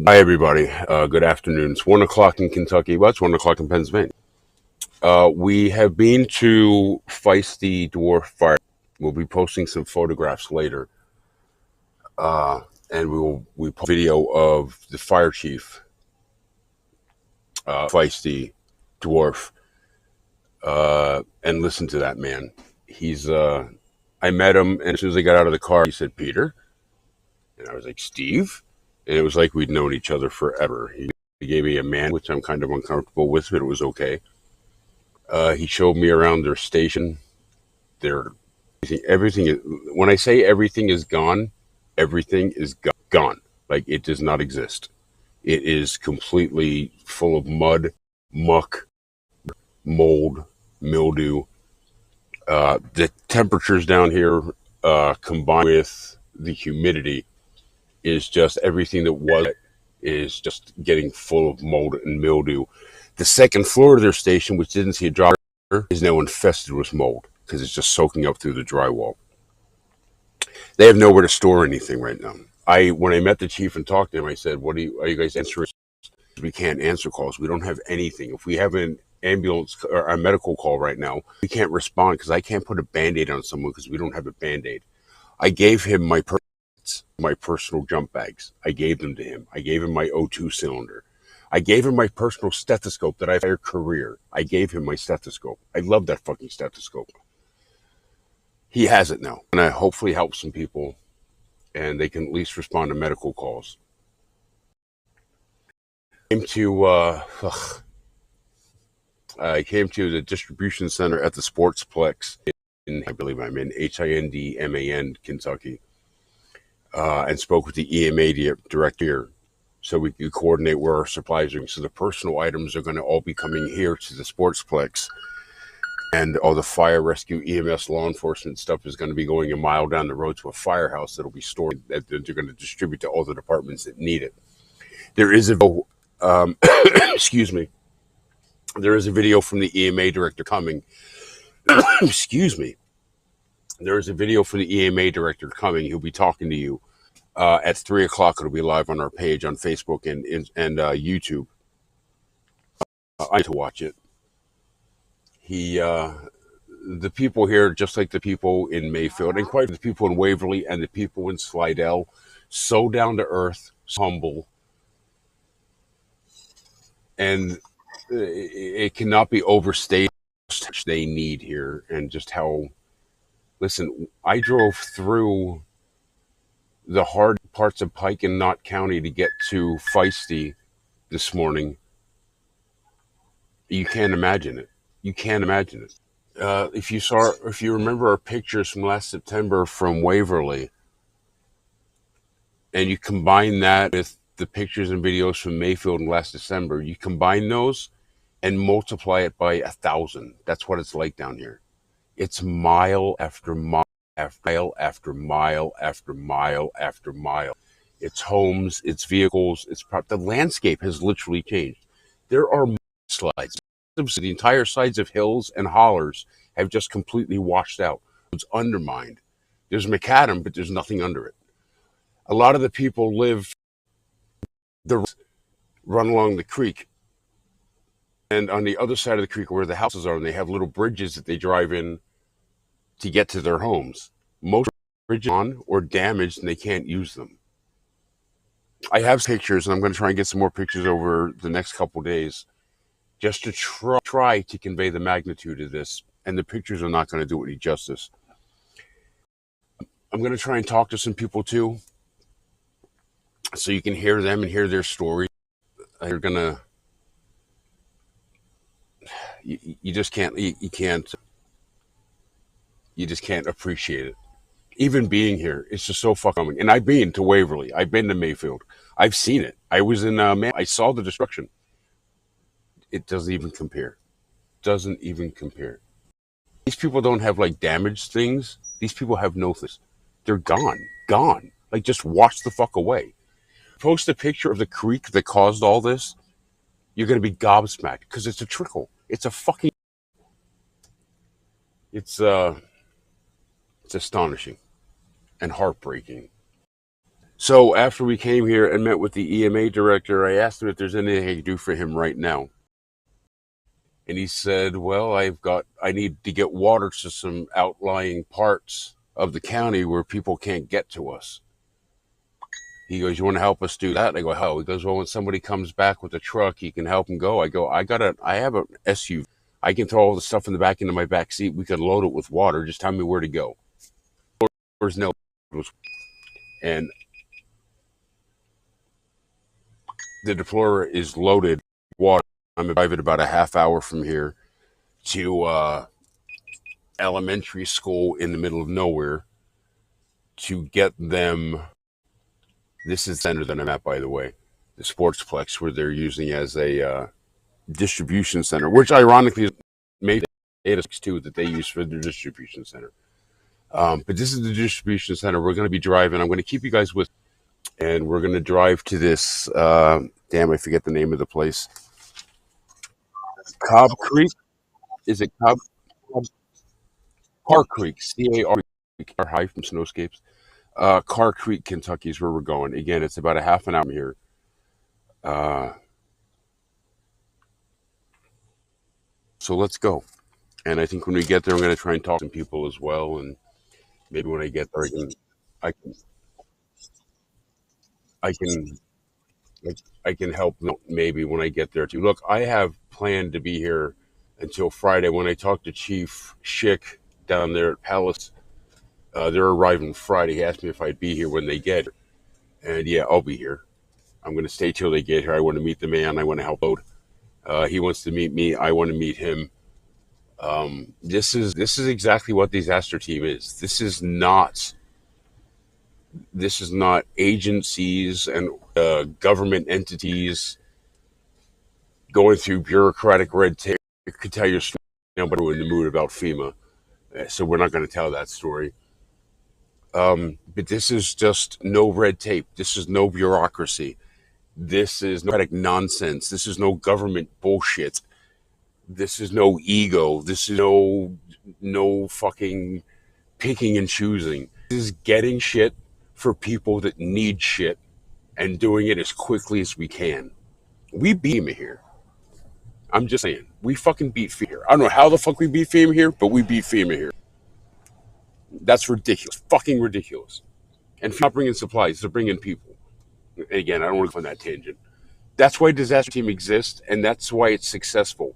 Hi, everybody. Good afternoon. It's 1 o'clock in Kentucky. Well, it's 1 o'clock in Pennsylvania. We have been to Feisty Dwarf Fire. We'll be posting some photographs later. And we post a video of the fire chief, Feisty Dwarf. And listen to that man. I met him, and as soon as I got out of the car, he said, "Peter." And I was like, "Steve?" And it was like we'd known each other forever. He gave me a man, which I'm kind of uncomfortable with, but it was okay. He showed me around their station. Their everything is, when I say everything is gone, everything is gone. Like it does not exist. It is completely full of mud, muck, mold, mildew. The temperatures down here, combined with the humidity, is just everything that was is just getting full of mold and mildew. The second floor of their station, which didn't see a drop, is now infested with mold because it's just soaking up through the drywall. They have nowhere to store anything right now. When I met the chief and talked to him, I said, are you guys answering? We can't answer calls. We don't have anything. If we have an ambulance or a medical call right now, we can't respond because I can't put a Band-Aid on someone because we don't have a Band-Aid. I gave him my personal jump bags. I gave them to him. I gave him my O2 cylinder. I gave him my personal stethoscope that I've had a career. I gave him my stethoscope. I love that fucking stethoscope. He has it now. And I hopefully help some people and they can at least respond to medical calls. I came to the distribution center at the Sportsplex I believe I'm in Hindman, Kentucky, and spoke with the EMA director so we could coordinate where our supplies are. So the personal items are going to all be coming here to the Sportsplex, and all the fire rescue, EMS, law enforcement stuff is going to be going a mile down the road to a firehouse that'll be stored that they're going to distribute to all the departments that need it. There is excuse me. There is a video from the EMA director coming. Excuse me. There is a video from the EMA director coming. He'll be talking to you at 3 o'clock. It'll be live on our page on Facebook and YouTube. I need to watch it. The people here, just like the people in Mayfield, and quite the people in Waverly and the people in Slidell, so down to earth, so humble, and it cannot be overstated how much they need here, and just how. Listen, I drove through the hard parts of Pike and Knott County to get to Feisty this morning. You can't imagine it. You can't imagine it. If you remember our pictures from last September from Waverly, and you combine that with the pictures and videos from Mayfield in last December, you combine those and multiply it by 1,000. That's what it's like down here. It's mile after mile after mile after mile after mile after mile. It's homes, it's vehicles, the landscape has literally changed. There are slides. The entire sides of hills and hollers have just completely washed out. It's undermined. There's macadam, but there's nothing under it. A lot of the people run along the creek, and on the other side of the creek where the houses are, and they have little bridges that they drive in to get to their homes. Most bridges are on or damaged, and they can't use them. I have pictures, and I'm going to try and get some more pictures over the next couple days, just to try to convey the magnitude of this. And the pictures are not going to do it any justice. I'm going to try and talk to some people too, so you can hear them and hear their story. They're gonna. You just can't. You can't. You just can't appreciate it. Even being here, it's just so fucking. And I've been to Waverly. I've been to Mayfield. I've seen it. I was in I saw the destruction. It doesn't even compare. Doesn't even compare. These people don't have like damaged things. These people have no things. They're gone. Like just wash the fuck away. Post a picture of the creek that caused all this. You're gonna be gobsmacked because it's a trickle. It's a fucking. It's astonishing and heartbreaking. So after we came here and met with the EMA director, I asked him if there's anything I can do for him right now. And he said, well, I need to get water to some outlying parts of the county where people can't get to us. He goes, you want to help us do that? I go, hell. He goes, well, when somebody comes back with a truck, you can help them go. I go, I have an SUV. I can throw all the stuff in the back into my back seat. We can load it with water. Just tell me where to go. There's no, and the deplorer is loaded with water. I'm driving about a half hour from here to elementary school in the middle of nowhere to get them. This is the center that I'm at, by the way, the Sportsplex, where they're using as a distribution center, which ironically is made 862 that they use for their distribution center. But this is the distribution center. We're going to be driving. I'm going to keep you guys with, and we're going to drive to this. Damn, I forget the name of the place. Cobb Creek. Is it Cobb? Car Creek. CAR Creek. Our high from Snowscapes. Car Creek, Kentucky is where we're going. Again, it's about a half an hour from here. So let's go. And I think when we get there, I'm going to try and talk to some people as well. And maybe when I get there, I can, I can, I can help maybe when I get there too. Look, I have planned to be here until Friday. When I talked to Chief Schick down there at Palace, they're arriving Friday. He asked me if I'd be here when they get here. And yeah, I'll be here. I'm going to stay till they get here. I want to meet the man. I want to help load. He wants to meet me. I want to meet him. This is exactly what DeSASTER Team is. This is not agencies and government entities going through bureaucratic red tape. I could tell you a story, but we're in the mood about FEMA, so we're not going to tell that story. But this is just no red tape. This is no bureaucracy. This is no nonsense. This is no government bullshit. This is no ego. This is no fucking picking and choosing. This is getting shit for people that need shit and doing it as quickly as we can. We beat FEMA here. I'm just saying. We fucking beat FEMA here. I don't know how the fuck we beat FEMA here, but we beat FEMA here. That's ridiculous. Fucking ridiculous. And FEMA not bringing supplies. They're bringing people. And again, I don't want to go on that tangent. That's why DeSASTER Team exists, and that's why it's successful.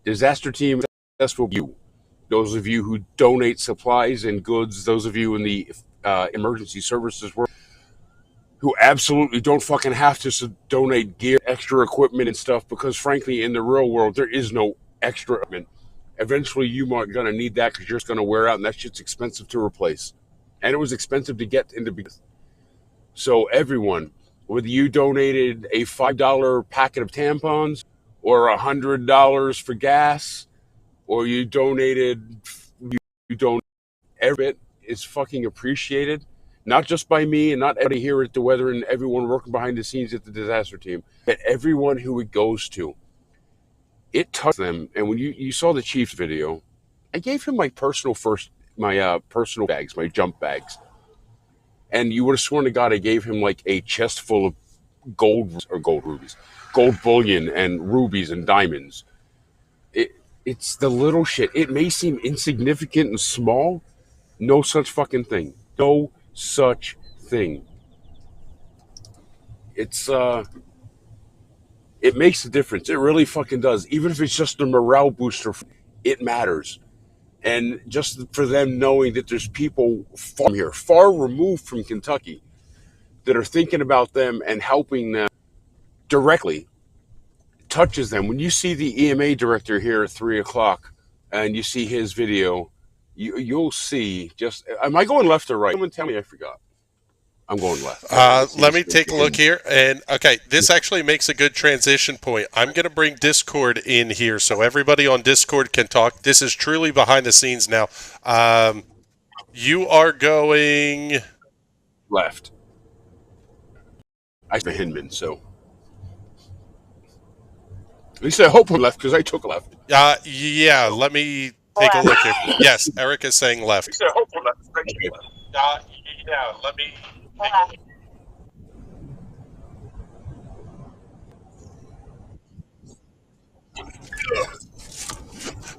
DeSASTER Team is successful for you. Those of you who donate supplies and goods, those of you in the emergency services world who absolutely don't fucking have to donate gear, extra equipment and stuff, because frankly, in the real world, there is no extra equipment. Eventually, you are going to need that because you're just going to wear out, and that shit's expensive to replace. And it was expensive to get into business. So everyone, whether you donated a $5 packet of tampons or $100 for gas, or you donated, you don't, every bit is fucking appreciated. Not just by me and not everybody here at the weather and everyone working behind the scenes at the DeSASTER Team, but everyone who it goes to. It touched them. And when you saw the Chiefs video, I gave him my personal bags, my jump bags. And you would have sworn to God I gave him like a chest full of gold bullion and rubies and diamonds. It's the little shit. It may seem insignificant and small. No such fucking thing. No such thing. It makes a difference. It really fucking does. Even if it's just a morale booster, it matters. And just for them knowing that there's people from here, far removed from Kentucky, that are thinking about them and helping them directly, touches them. When you see the EMA director here at 3:00 and you see his video, you'll see just, am I going left or right? Someone tell me I forgot. I'm going left. Let me take a look here. And okay, this actually makes a good transition point. I'm going to bring Discord in here so everybody on Discord can talk. This is truly behind the scenes now. You are going left. I said Hinman, so at least I hope I'm left because I took a left. Yeah, let me take a look here. Yes, Eric is saying left. At least I hope I'm left. Yeah, let me take a look.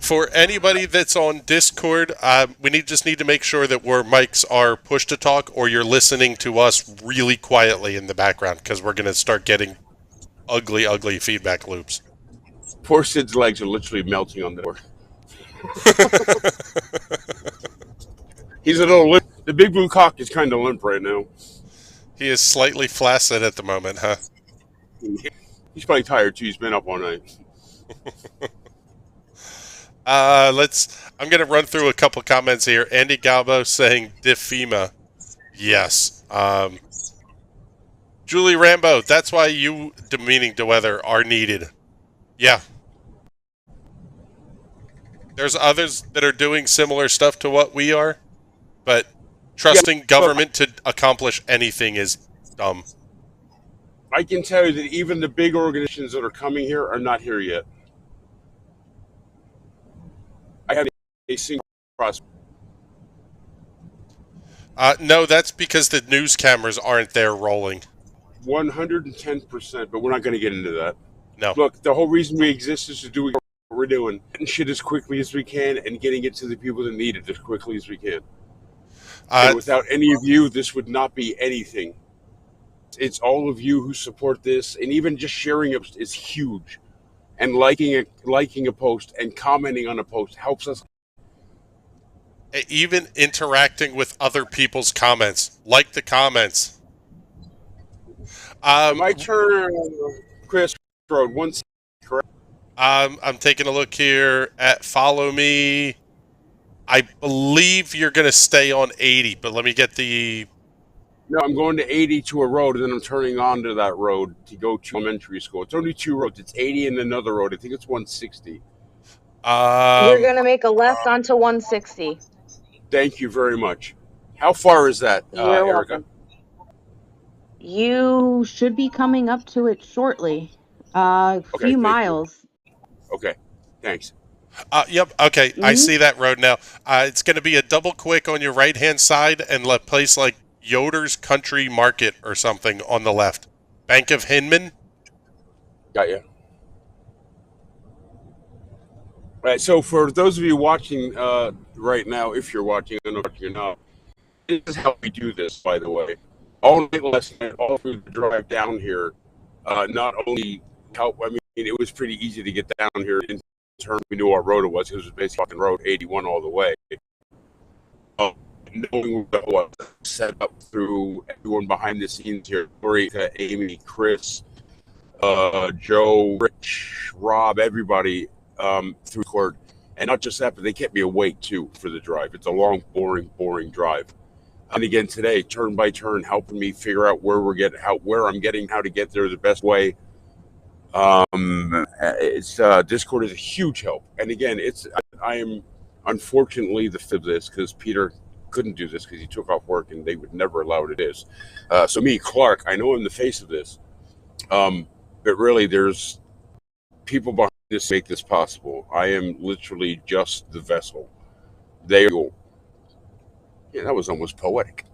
For anybody that's on Discord, we just need to make sure that our mics are push to talk, or you're listening to us really quietly in the background, because we're going to start getting ugly, ugly feedback loops. Poor Sid's legs are literally melting on the door. He's a little limp. The big blue cock is kind of limp right now. He is slightly flaccid at the moment, huh? He's probably tired too. He's been up all night. I'm going to run through a couple comments here. Andy Galbo saying Diffema. Yes. Julie Rambo, that's why you, demeaning to weather, are needed. Yeah. There's others that are doing similar stuff to what we are, but trusting government to accomplish anything is dumb. I can tell you that even the big organizations that are coming here are not here yet. I have a single prospect. No, that's because the news cameras aren't there rolling. 110%, but we're not going to get into that. No. Look, the whole reason we exist is to do what we're doing. Getting shit as quickly as we can and getting it to the people that need it as quickly as we can. And without any of you, this would not be anything. It's all of you who support this, and even just sharing it is huge. And liking a post and commenting on a post helps us. Even interacting with other people's comments. Like the comments. My turn, Chris Road. Correct. I'm taking a look here at follow me. I believe you're going to stay on 80, but let me get the... No, I'm going to 80 to a road, and then I'm turning onto that road to go to elementary school. It's only 2 roads. It's 80 and another road. I think it's 160. You're going to make a left onto 160. Thank you very much. How far is that, You're Erica? welcome. You should be coming up to it shortly. Few miles. Okay, thanks. Yep, okay, I see that road now. It's going to be a double quick on your right-hand side and a place like Yoder's Country Market or something on the left. Bank of Hinman? Got you. All right, so for those of you watching right now, if you're watching, I don't know if you're not, this is how we do this, by the way. All night last night, all through the drive down here, not only help, I mean, it was pretty easy to get down here in terms we knew what road it was. It was basically fucking road 81 all the way. Knowing what was set up through everyone behind the scenes here, Marika, Amy, Chris, Joe, Rich, Rob, everybody through court. And not just that, but they kept me awake too for the drive. It's a long, boring drive. And again today, turn by turn, helping me figure out where how to get there the best way. Discord is a huge help. And again, I am unfortunately the fifth of this because Peter couldn't do this because he took off work and they would never allow it. It is. So me, Clark, I know I'm the face of this. But really there's people behind this to make this possible. I am literally just the vessel. They go. Yeah, that was almost poetic.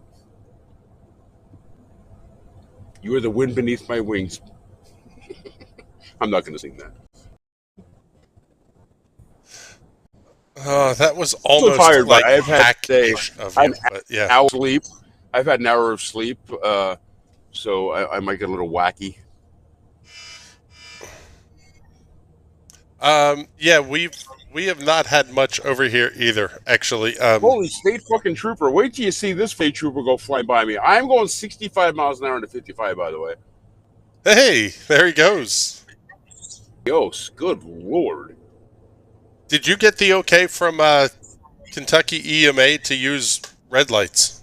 You are the wind beneath my wings. I'm not going to sing that. That was almost so tired, like I've had hour sleep. I've had an hour of sleep, so I might get a little wacky. Yeah, we have not had much over here either, actually. Holy state fucking trooper. Wait till you see this state trooper go flying by me. I'm going 65 miles an hour into 55, by the way. Hey, there he goes. Yos, good lord. Did you get the okay from Kentucky EMA to use red lights?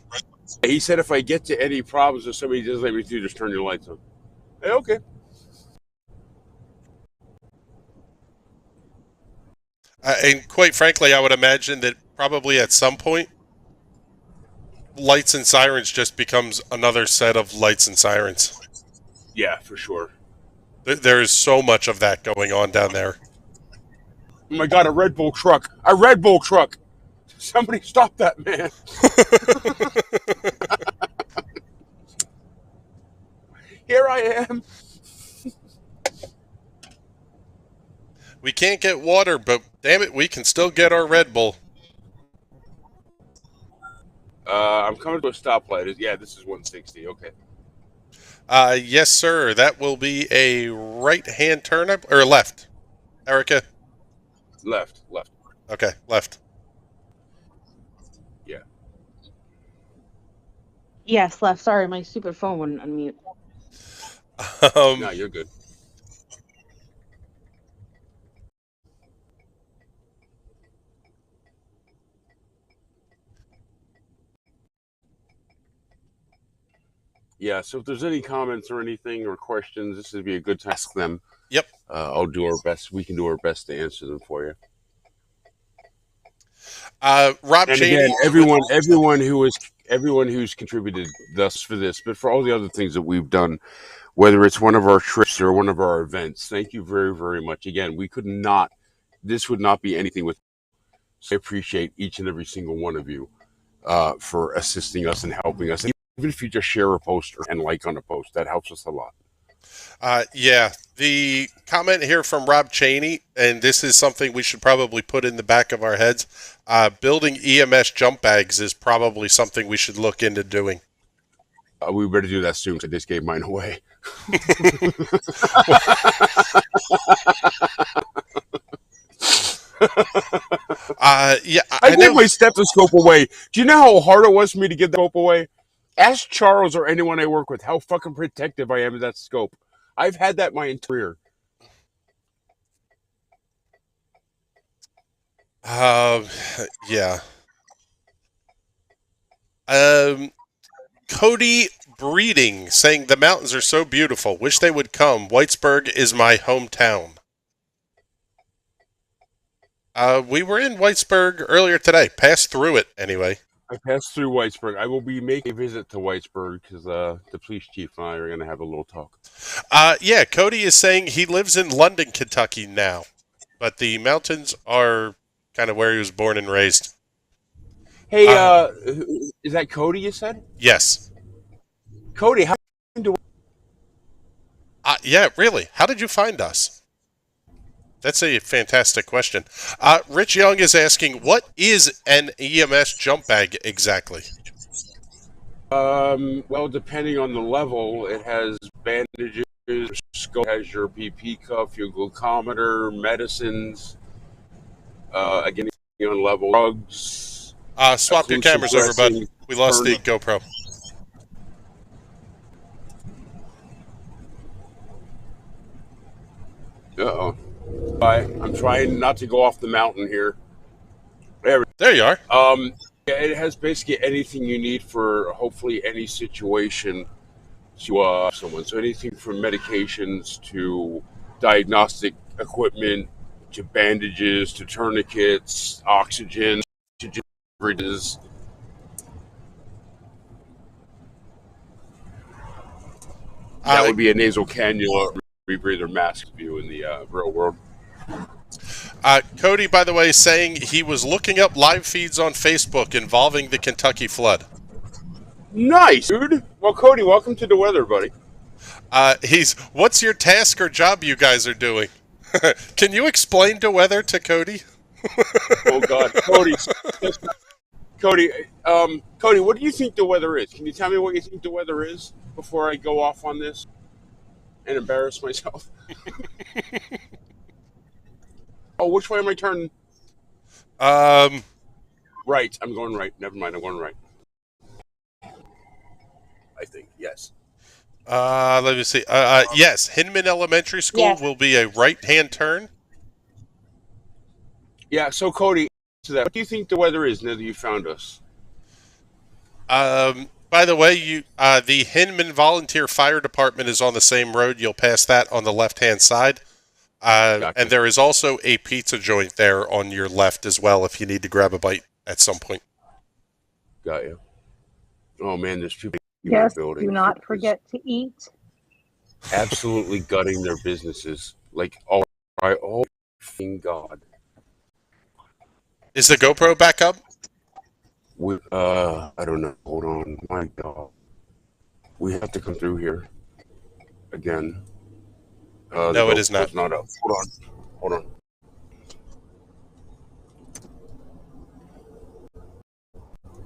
He said if I get to any problems or somebody doesn't let me through, just turn your lights on. Hey, okay. And quite frankly, I would imagine that probably at some point, lights and sirens just becomes another set of lights and sirens. Yeah, for sure. There is so much of that going on down there. Oh my God, a Red Bull truck. A Red Bull truck. Somebody stop that, man. Here I am. We can't get water, but damn it, we can still get our Red Bull. I'm coming to a stoplight. Yeah, this is 160. Okay. Yes, sir. That will be a right-hand turn, or left. Erica? Left. Okay, left. Yeah. Yes, left. Sorry, my stupid phone wouldn't unmute. No, you're good. Yeah, so if there's any comments or anything or questions, this would be a good time to ask them. Yep. I'll do our best. We can do our best to answer them for you. Rob And Cheney, again, everyone who's contributed thus for this, but for all the other things that we've done, whether it's one of our trips or one of our events, thank you very, very much. Again, this would not be anything with. So I appreciate each and every single one of you for assisting us and helping us. Even if you just share a post and like on a post, that helps us a lot. Yeah, the comment here from Rob Cheney, and this is something we should probably put in the back of our heads. Building EMS jump bags is probably something we should look into doing. We better do that soon because I just gave mine away. Yeah, I gave my stethoscope away. Do you know how hard it was for me to get the scope away? Ask Charles or anyone I work with how fucking protective I am of that scope. I've had that my entire yeah. Cody Breeding saying the mountains are so beautiful. Wish they would come. Whitesburg is my hometown. We were in Whitesburg earlier today. Passed through it anyway. I passed through Whitesburg. I will be making a visit to Whitesburg because the police chief and I are going to have a little talk. Yeah, Cody is saying he lives in London, Kentucky now, but the mountains are kind of where he was born and raised. Hey, is that Cody you said? Yes. Cody, how do yeah, really. How did you find us? That's a fantastic question. Rich Young is asking, what is an EMS jump bag exactly? Well, depending on the level, it has bandages, scope, has your BP cuff, your glucometer, medicines, again, on level, drugs. Swap your cameras over, bud. We lost the GoPro. Uh-oh. I'm trying not to go off the mountain here. There you are. Yeah, it has basically anything you need for hopefully any situation to someone. So anything from medications to diagnostic equipment to bandages to tourniquets, oxygen, bridges. That would be a nasal cannula rebreather mask view in the real world. Cody, by the way, saying he was looking up live feeds on Facebook involving the Kentucky flood. Nice, dude. Well, Cody, welcome to the weather, buddy. What's your task or job you guys are doing? Can you explain the weather to Cody? Oh God, Cody, what do you think the weather is? Can you tell me what you think the weather is before I go off on this and embarrass myself? Oh, which way am I turning? Right. I'm going right. Never mind. I'm going right. I think yes. Let me see. Yes, Hinman Elementary School will be a right-hand turn. Yeah. So, Cody, what do you think the weather is now that you found us? By the way, the Hinman Volunteer Fire Department is on the same road. You'll pass that on the left-hand side. Gotcha. And there is also a pizza joint there on your left as well if you need to grab a bite at some point. Got you. Oh, man, there's people in Yes, the building. do not forget to eat. Absolutely gutting their businesses. Like, oh, thank God. Is the GoPro back up? I don't know. Hold on. My God. We have to come through here again. No, it is not. It's not up. Hold on.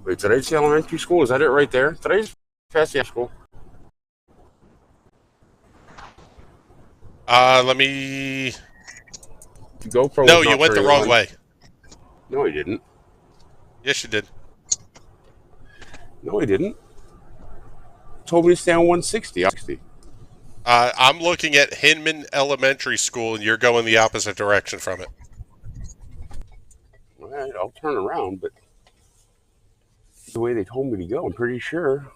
Wait, did I say elementary school? Is that it right there? Did I just pass the school? Let me... GoPro No, was you not went the turning wrong on. way. No, I didn't. Yes, you did. No, I didn't. Told me to stay on 160. I'm looking at Hinman Elementary School, and you're going the opposite direction from it. All right, I'll turn around, but the way they told me to go, I'm pretty sure.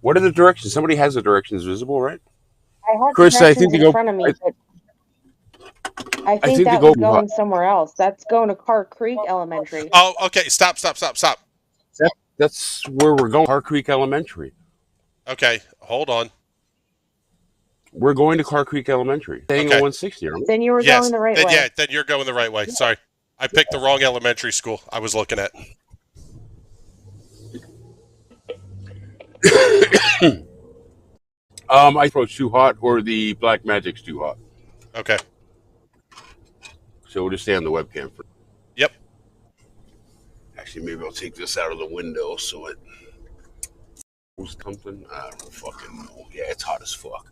What are the directions? Somebody has the directions visible, right? I have Chris, I think directions they in go. front of me, but I I think think they that go. was going somewhere else. That's going to Carr Creek Elementary. Oh, okay. Stop. That's where we're going. Car Creek Elementary. Okay, hold on. We're going to Car Creek Elementary. Staying on Okay. 160, aren't we? Then you were Yes. going the right way. Yeah, then you're going the right way. Sorry. I picked the wrong elementary school I was looking at. I approach too hot or the Black Magic's too hot. Okay. So we'll just stay on the webcam for. Yep. Actually, maybe I'll take this out of the window so it. Something? I don't fucking know. Yeah, it's hot as fuck.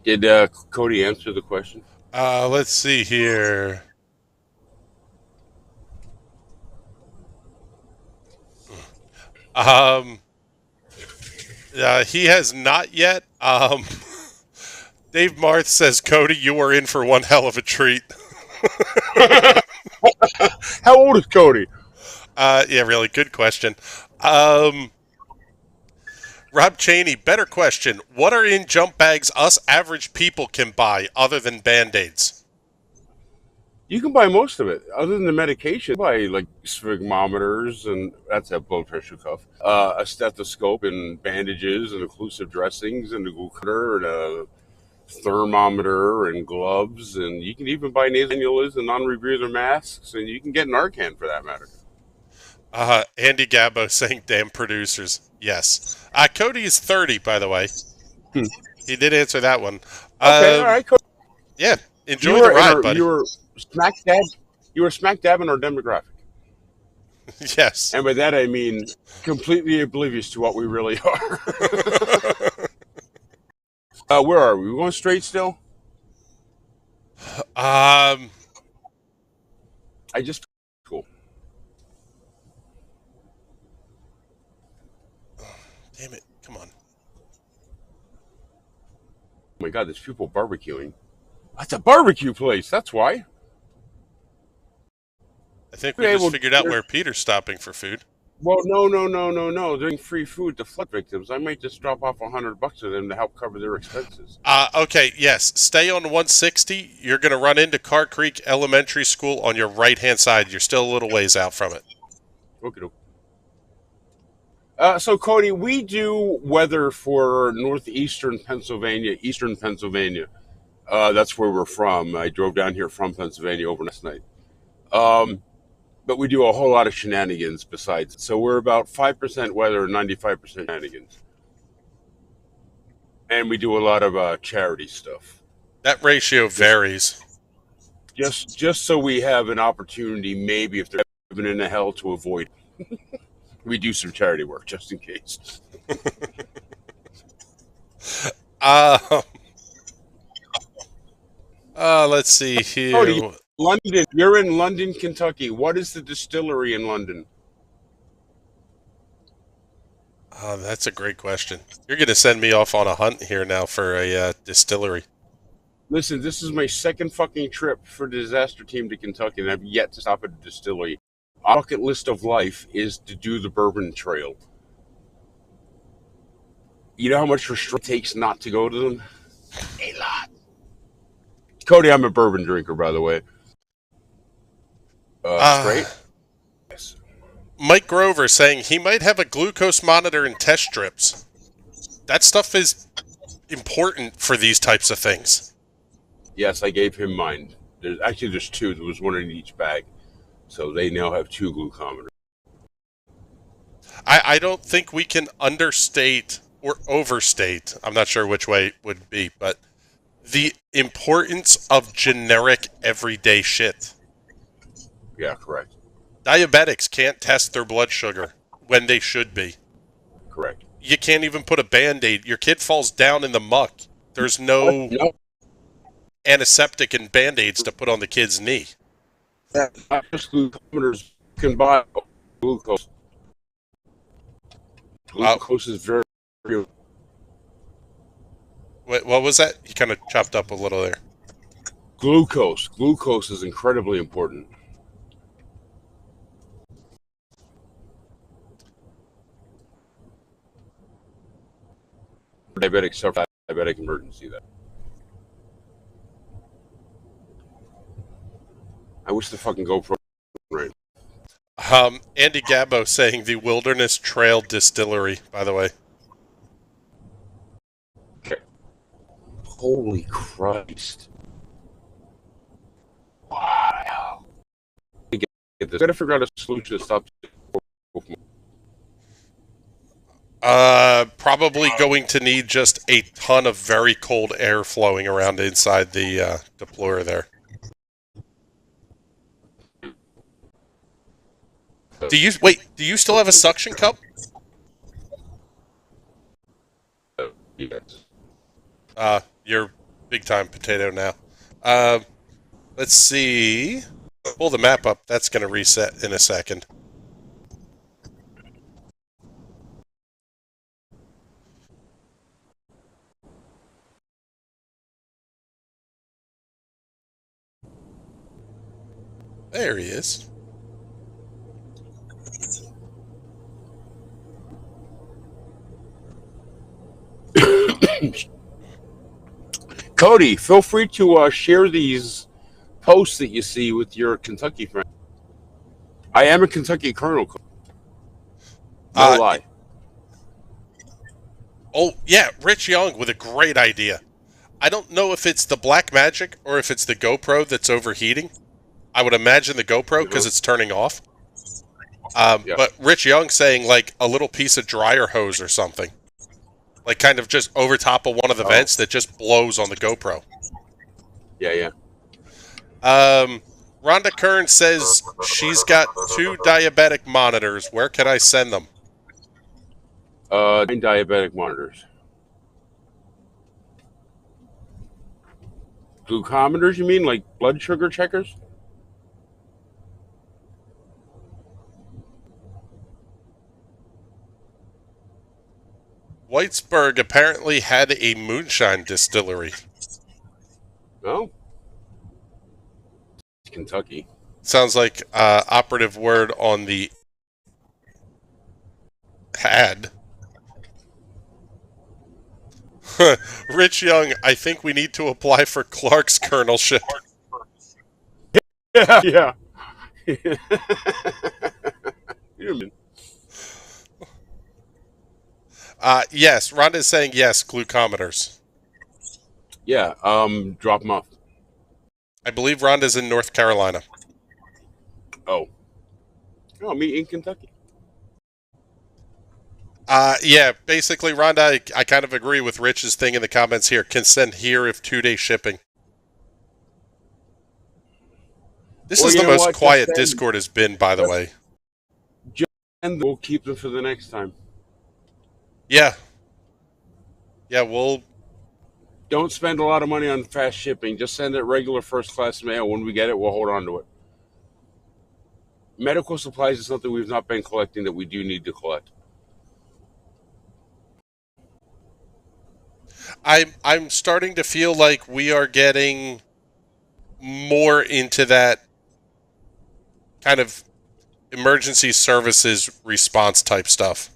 Did Cody answer the question? Let's see here. He has not yet. Dave Marth says, Cody, you are in for one hell of a treat. How old is Cody? Yeah, really good question. Rob Cheney, better question. What are in jump bags us average people can buy other than Band-Aids? You can buy most of it. Other than the medication, you buy like sphygmometers, and that's a blood pressure cuff, a stethoscope, and bandages, and occlusive dressings, and a glucometer, and a thermometer, and gloves, and you can even buy nasal cannulas and non-rebreather masks, and you can get Narcan for that matter. Andy Gabbo saying, damn producers. Yes. Cody is 30, by the way. He did answer that one. Okay, all right, Cody. Yeah, enjoy the ride, buddy. You were smack dab in our demographic. Yes. And by that I mean completely oblivious to what we really are. Where are we? We're going straight still? I just cool. Damn it. Come on. Oh my god, there's people barbecuing. That's a barbecue place, that's why. I think we just figured out where Peter's stopping for food. Well, no. They're doing free food to flood victims. I might just drop off $100 to them to help cover their expenses. Okay, yes. Stay on 160. You're going to run into Carr Creek Elementary School on your right-hand side. You're still a little ways out from it. Okay. So, Cody, we do weather for northeastern Pennsylvania, eastern Pennsylvania. That's where we're from. I drove down here from Pennsylvania over last night. But we do a whole lot of shenanigans besides. So we're about 5% weather and 95% shenanigans. And we do a lot of charity stuff. That ratio varies. Just so we have an opportunity, maybe if they're living in the hell, to avoid. We do some charity work just in case. Let's see here. Cody, London. You're in London, Kentucky. What is the distillery in London? Oh, that's a great question. You're going to send me off on a hunt here now for a distillery. Listen, this is my second fucking trip for the disaster team to Kentucky, and I've yet to stop at a distillery. Our bucket list of life is to do the Bourbon Trail. You know how much restraint it takes not to go to them? A lot. Cody, I'm a bourbon drinker, by the way. Straight? Yes. Mike Grover saying he might have a glucose monitor and test strips. That stuff is important for these types of things. Yes, I gave him mine. There's two. There was one in each bag. So they now have 2 glucometers. I don't think we can understate or overstate. I'm not sure which way it would be, but The importance of generic everyday shit. Yeah, correct. Diabetics can't test their blood sugar when they should be. Correct. You can't even put a Band-Aid. Your kid falls down in the muck. There's no No. antiseptic and Band-Aids to put on the kid's knee. Not just glucometers can buy glucose. Glucose is very. What was that? You kind of chopped up a little there. Glucose. Glucose is incredibly important. Diabetic suffer diabetic emergency. That I wish the fucking GoPro right. Andy Gabbo saying the Wilderness Trail Distillery, by the way. Okay. Holy Christ. Wow. Get this. Gotta figure out a solution to stop. Probably going to need just a ton of very cold air flowing around inside the deployer there. Do you still have a suction cup? Yes. You're big time potato now. Let's see. Pull the map up. That's going to reset in a second. There he is. Cody, feel free to share these posts that you see with your Kentucky friend. I am a Kentucky Colonel. No lie. Oh, yeah, Rich Young with a great idea. I don't know if it's the black magic or if it's the GoPro that's overheating. I would imagine the GoPro because it's turning off. But Rich Young saying like a little piece of dryer hose or something. Like kind of just over top of one of the vents that just blows on the GoPro. Yeah. Rhonda Kern says she's got 2 diabetic monitors. Where can I send them? 9 diabetic monitors. Glucometers, you mean? Like blood sugar checkers? Whitesburg apparently had a moonshine distillery. Oh. Kentucky. Sounds like operative word on the had. Rich Young, I think we need to apply for Clark's colonelship. Yeah. Yes, Rhonda is saying yes, glucometers. Yeah, drop them off. I believe Rhonda's in North Carolina. Oh, me in Kentucky. Yeah, basically, Rhonda, I kind of agree with Rich's thing in the comments here. Can send here if 2-day shipping. This is the most quiet Discord has been, by the way. And we'll keep them for the next time. Yeah. Yeah, we'll... Don't spend a lot of money on fast shipping. Just send it regular first-class mail. When we get it, we'll hold on to it. Medical supplies is something we've not been collecting that we do need to collect. I'm starting to feel like we are getting more into that kind of emergency services response type stuff.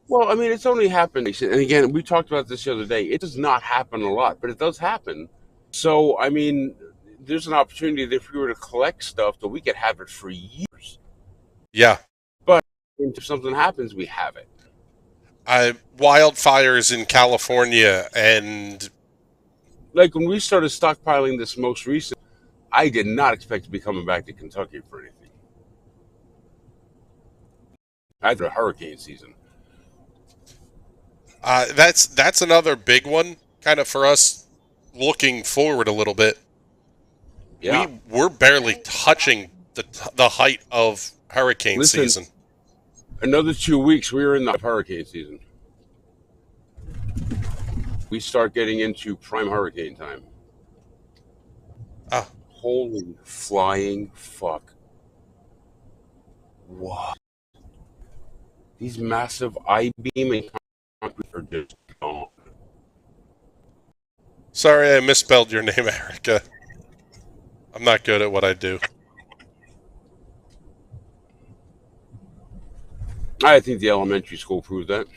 Well, I mean, it's only happened. And again, we talked about this the other day. It does not happen a lot, but it does happen. So, I mean, there's an opportunity that if we were to collect stuff, that we could have it for years. Yeah. But if something happens, we have it. Wildfires in California and... Like, when we started stockpiling this most recent, I did not expect to be coming back to Kentucky for anything. After a hurricane season. That's another big one, kind of for us looking forward a little bit, Yeah. we're barely touching the height of hurricane Listen, season. another 2 weeks, we are in the hurricane season. We start getting into prime hurricane time. Ah, Holy flying fuck. Wow. These massive I-beam and concrete are just gone. sorry, I misspelled your name, Erica. I'm not good at what I do. I think the elementary school proved that.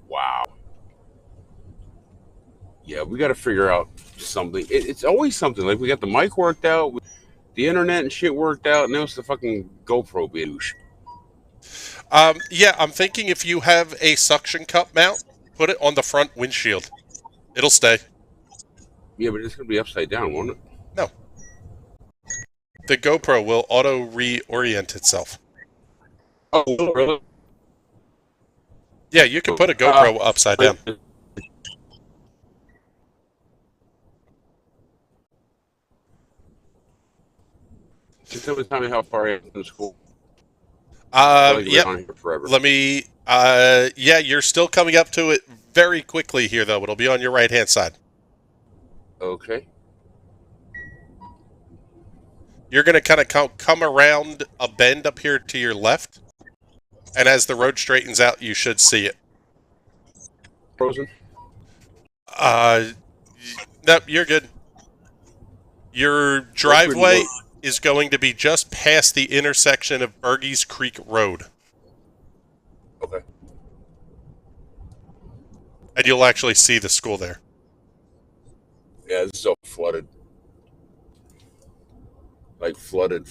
Wow. Yeah, we got to figure out something. It's always something. Like we got the mic worked out, the internet and shit worked out, and now it's the fucking GoPro douche. Yeah, I'm thinking if you have a suction cup mount, put it on the front windshield. It'll stay. Yeah, but it's gonna be upside down, won't it? No. The GoPro will auto reorient itself. Oh, really? Yeah, you can put a GoPro upside down. Can you tell me how far I am from school? I feel like we've Yep. been on here forever. Let me. Yeah, you're still coming up to it very quickly here, though. It'll be on your right hand side. Okay. You're going to kind of come around a bend up here to your left, and as the road straightens out, you should see it. Frozen? Uh, nope, you're good. Your driveway is going to be just past the intersection of Bergie's Creek Road. Okay. And you'll actually see the school there. Yeah, this is all flooded. Like flooded.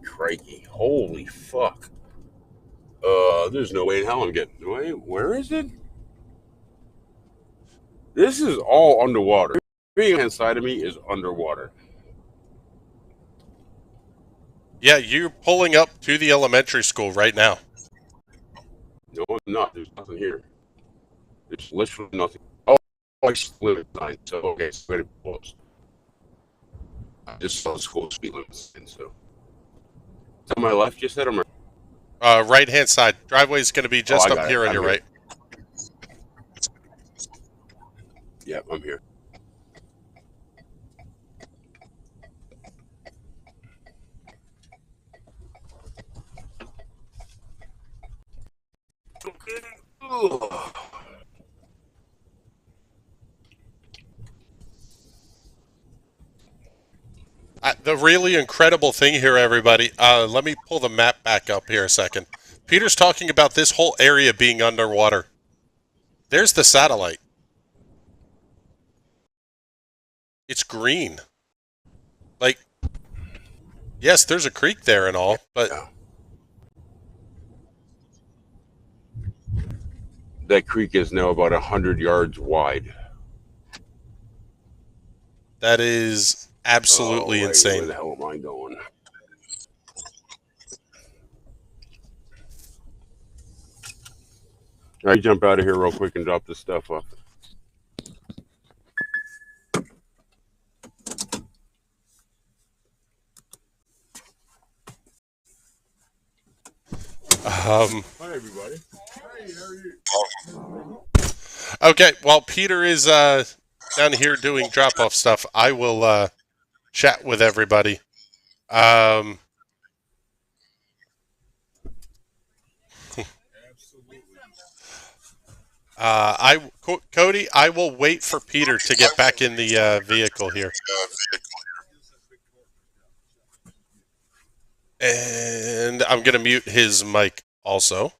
Crikey. Holy fuck. There's no way in hell I'm getting. Wait, where is it? This is all underwater. Everything inside of me is underwater. Yeah, you're pulling up to the elementary school right now. No, I'm not. There's nothing here. There's literally nothing. Oh, I split sign. So okay, so very close. I just saw the school speed limit sign. So, to my left, you said, or my Right hand side. Driveway is going to be just up here on your right. Yeah, I'm here. Ugh. The really incredible thing here, everybody, let me pull the map back up here a second. Peter's talking about this whole area being underwater. There's the satellite. It's green. Like, yes, there's a creek there and all, but Yeah. That creek is now about 100 yards wide. that is absolutely Wait, insane. where the hell am I going? All right, jump out of here real quick and drop this stuff off. Hi, everybody. Hey, how are you? Okay, while Peter is down here doing drop-off stuff, I will chat with everybody. Absolutely. Cody, I will wait for Peter to get back in the vehicle here. And I'm going to mute his mic also.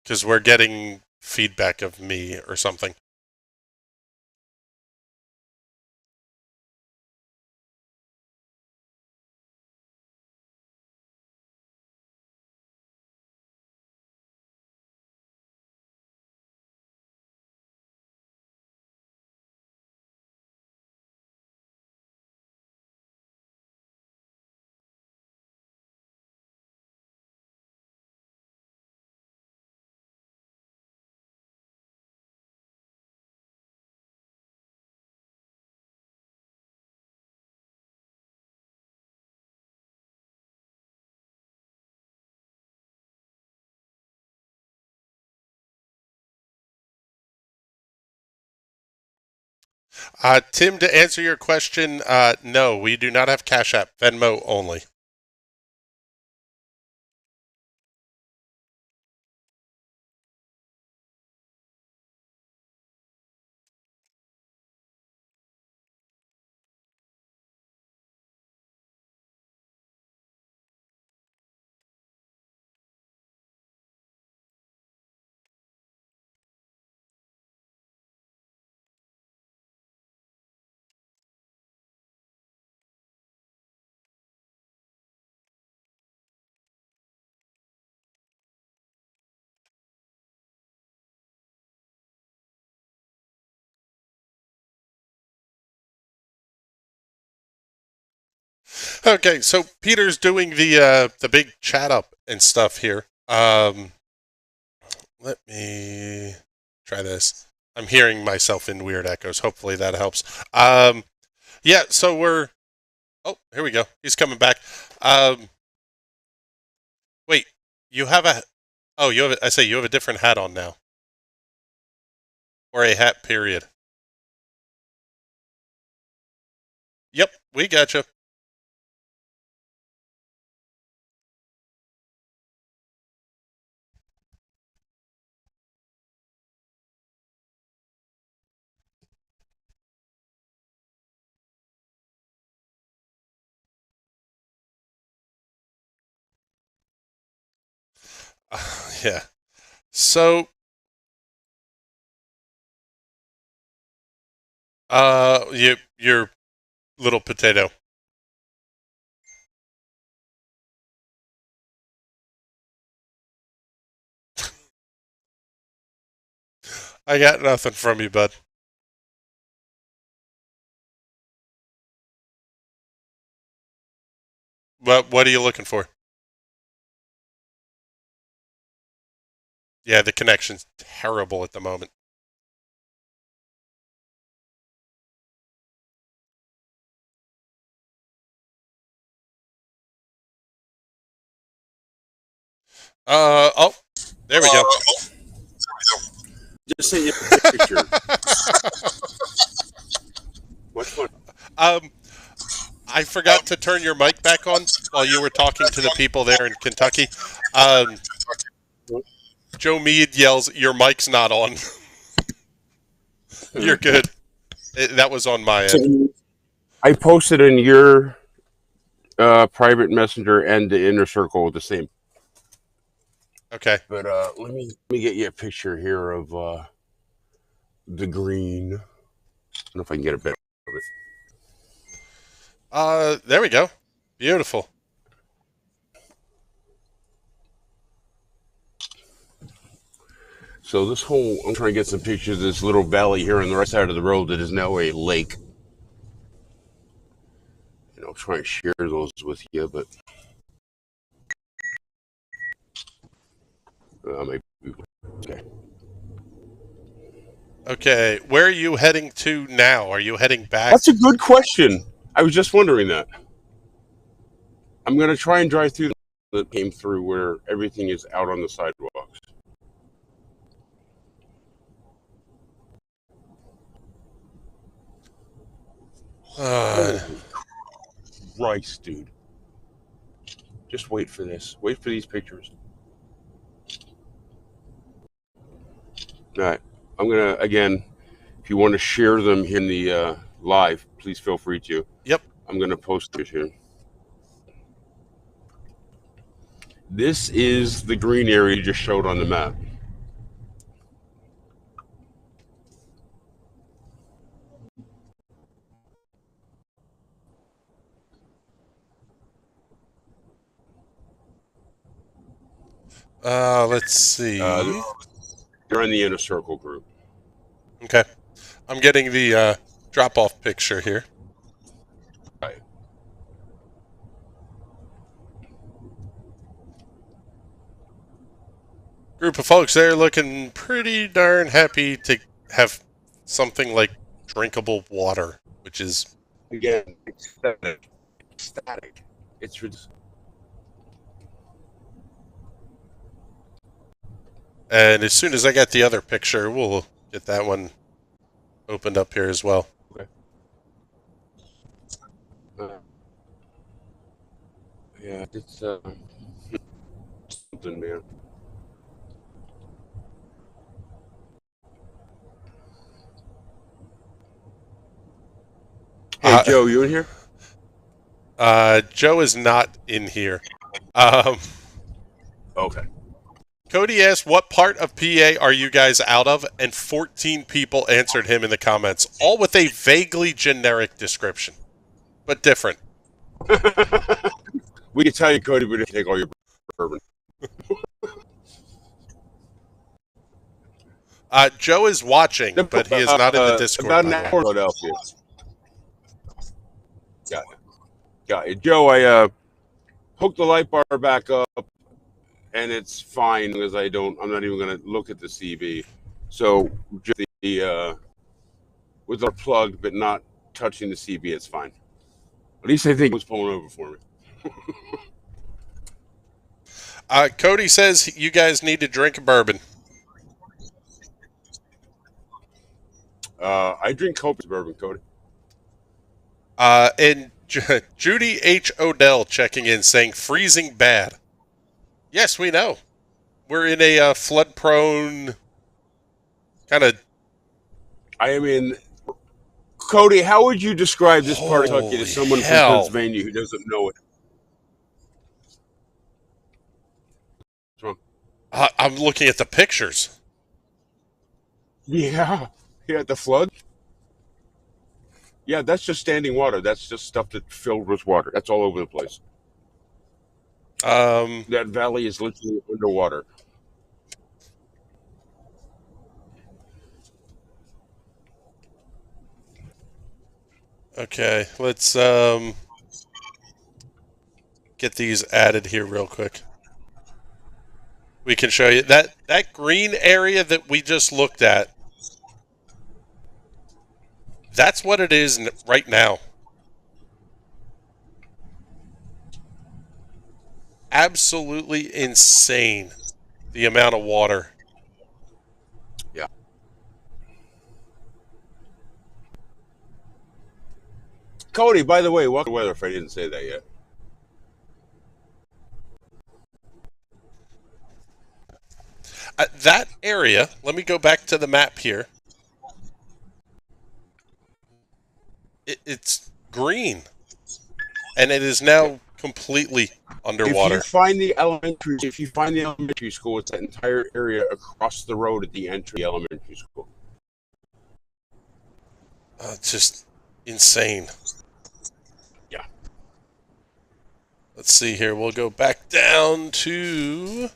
Because we're getting feedback of me or something. Tim, to answer your question, no, we do not have Cash App. Venmo only. Okay, so Peter's doing the big chat up and stuff here. Let me try this. I'm hearing myself in weird echoes. Hopefully that helps. Yeah, so we're. Oh, here we go. He's coming back. Wait, you have a. Oh, you have. I say you have a different hat on now, or a hat. Period. Yep, we gotcha. Yeah. So, your little potato. I got nothing from you, bud. What are you looking for? Yeah, the connection's terrible at the moment. Oh, there we go. Just send you a picture. Which one? I forgot to turn your mic back on while you were talking to the people there in Kentucky. Joe Mead yells, "Your mic's not on." You're good. That was on my end. I posted in your private messenger and the inner circle the same. Okay. But let me get you a picture here of the green. I don't know if I can get a bit of it. There we go. Beautiful. So this whole, I'm trying to get some pictures of this little valley here on the right side of the road that is now a lake. And I'll try and share those with you, but maybe okay. Okay, where are you heading to now? Are you heading back? That's a good question. I was just wondering that. I'm going to try and drive through that came through where everything is out on the sidewalks. Holy Christ, dude. Just wait for this. Wait for these pictures. All right. I'm going to, again, if you want to share them in the live, please feel free to. Yep. I'm going to post it here. This is the green area you just showed on the map. Let's see. You're in the inner circle group. Okay. I'm getting the drop-off picture here. Right. Group of folks there looking pretty darn happy to have something like drinkable water, which is... Again, ecstatic. Ecstatic. It's And as soon as I get the other picture, we'll get that one opened up here as well. Yeah, it's something, man. Hey, Joe, you in here? Joe is not in here. Um, Okay. Cody asked, what part of PA are you guys out of? And 14 people answered him in the comments, all with a vaguely generic description, but different. We can tell you, Cody, but if you take all your bourbon. Joe is watching, but he is not in the Discord, about an by the way. hour in Philadelphia. Got it. Got it. Joe, I hooked the light bar back up, and it's fine because I'm not even going to look at the CV. So just with our plug, but not touching the CV, it's fine. At least I think it was pulling over for me. Cody says you guys need to drink bourbon. I drink copious bourbon, Cody. And Judy H. Odell checking in saying freezing bad. Yes, we know. We're in a flood-prone kind of... I am in... Cody, how would you describe this part of Kentucky to someone from Pennsylvania who doesn't know it? What's wrong? I'm looking at the pictures. Yeah. Yeah, the flood? Yeah, that's just standing water. That's just stuff that's filled with water. That's all over the place. That valley is literally underwater. Okay, let's get these added here real quick. We can show you that green area that we just looked at. That's what it is right now. Absolutely insane, the amount of water. Yeah. Cody, by the way, welcome to weather if I didn't say that yet. That area, let me go back to the map here. It's green. And it is now completely underwater. If you find the elementary school, it's that entire area across the road at the entry elementary school. It's just insane. Yeah. Let's see here. We'll go back down to...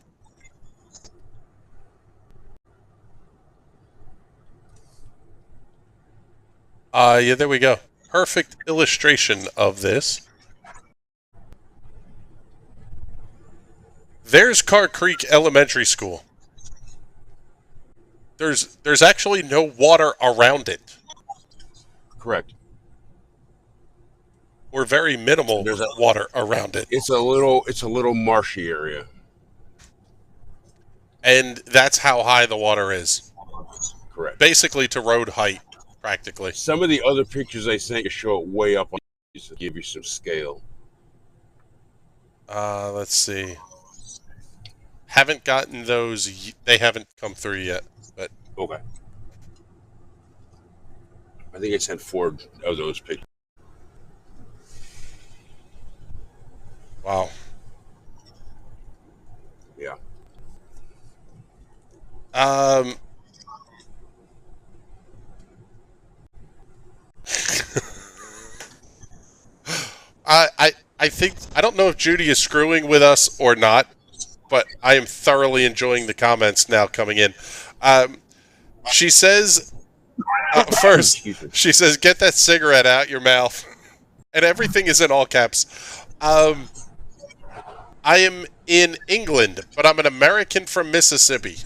yeah, there we go. Perfect illustration of this. There's Carr Creek Elementary School. There's actually no water around it. Correct. Or very minimal water around it. It's a little marshy area. And that's how high the water is. Correct. Basically to road height, practically. Some of the other pictures I sent you show it way up on to give you some scale. Let's see. Haven't gotten those. They haven't come through yet. But okay. I think I sent 4 of those pictures. Wow. Yeah. I think, I don't know if Judy is screwing with us or not, but I am thoroughly enjoying the comments now coming in. She says, first, she says, get that cigarette out your mouth. And everything is in all caps. I am in England, but I'm an American from Mississippi.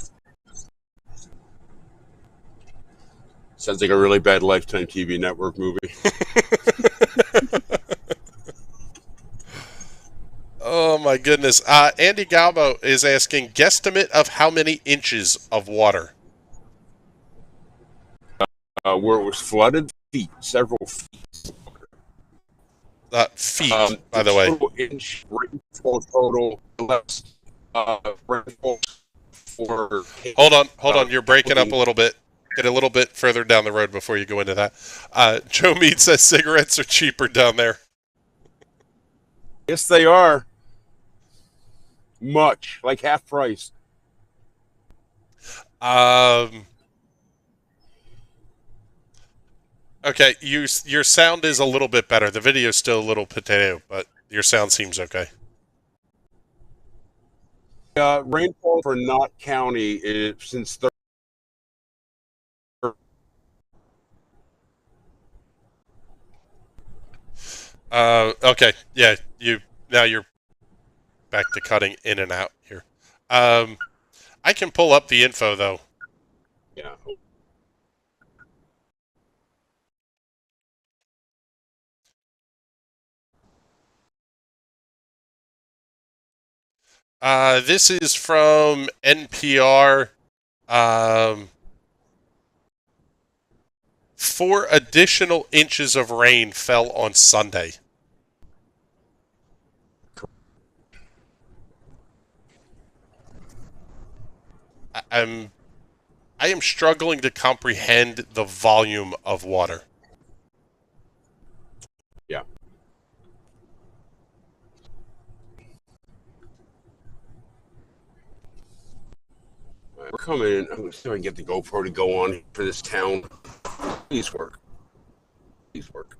Sounds like a really bad Lifetime TV network movie. Oh my goodness. Andy Galbo is asking, guesstimate of how many inches of water? Where it was flooded, several feet. Feet, by the way. Total inch rainfall total less rainfall for. Hold on. You're breaking up a little bit. Get a little bit further down the road before you go into that. Joe Mead says cigarettes are cheaper down there. Yes, they are. Much like half price. Okay, your sound is a little bit better. The video's still a little potato, but your sound seems okay. Rainfall for Knott County is since Okay, yeah, now you're back to cutting in and out here. I can pull up the info though. yeah. This is from NPR. 4 additional inches of rain fell on Sunday. I am struggling to comprehend the volume of water. Yeah. We're coming in. I'm going to see if I can get the GoPro to go on for this town. Please work. Please work.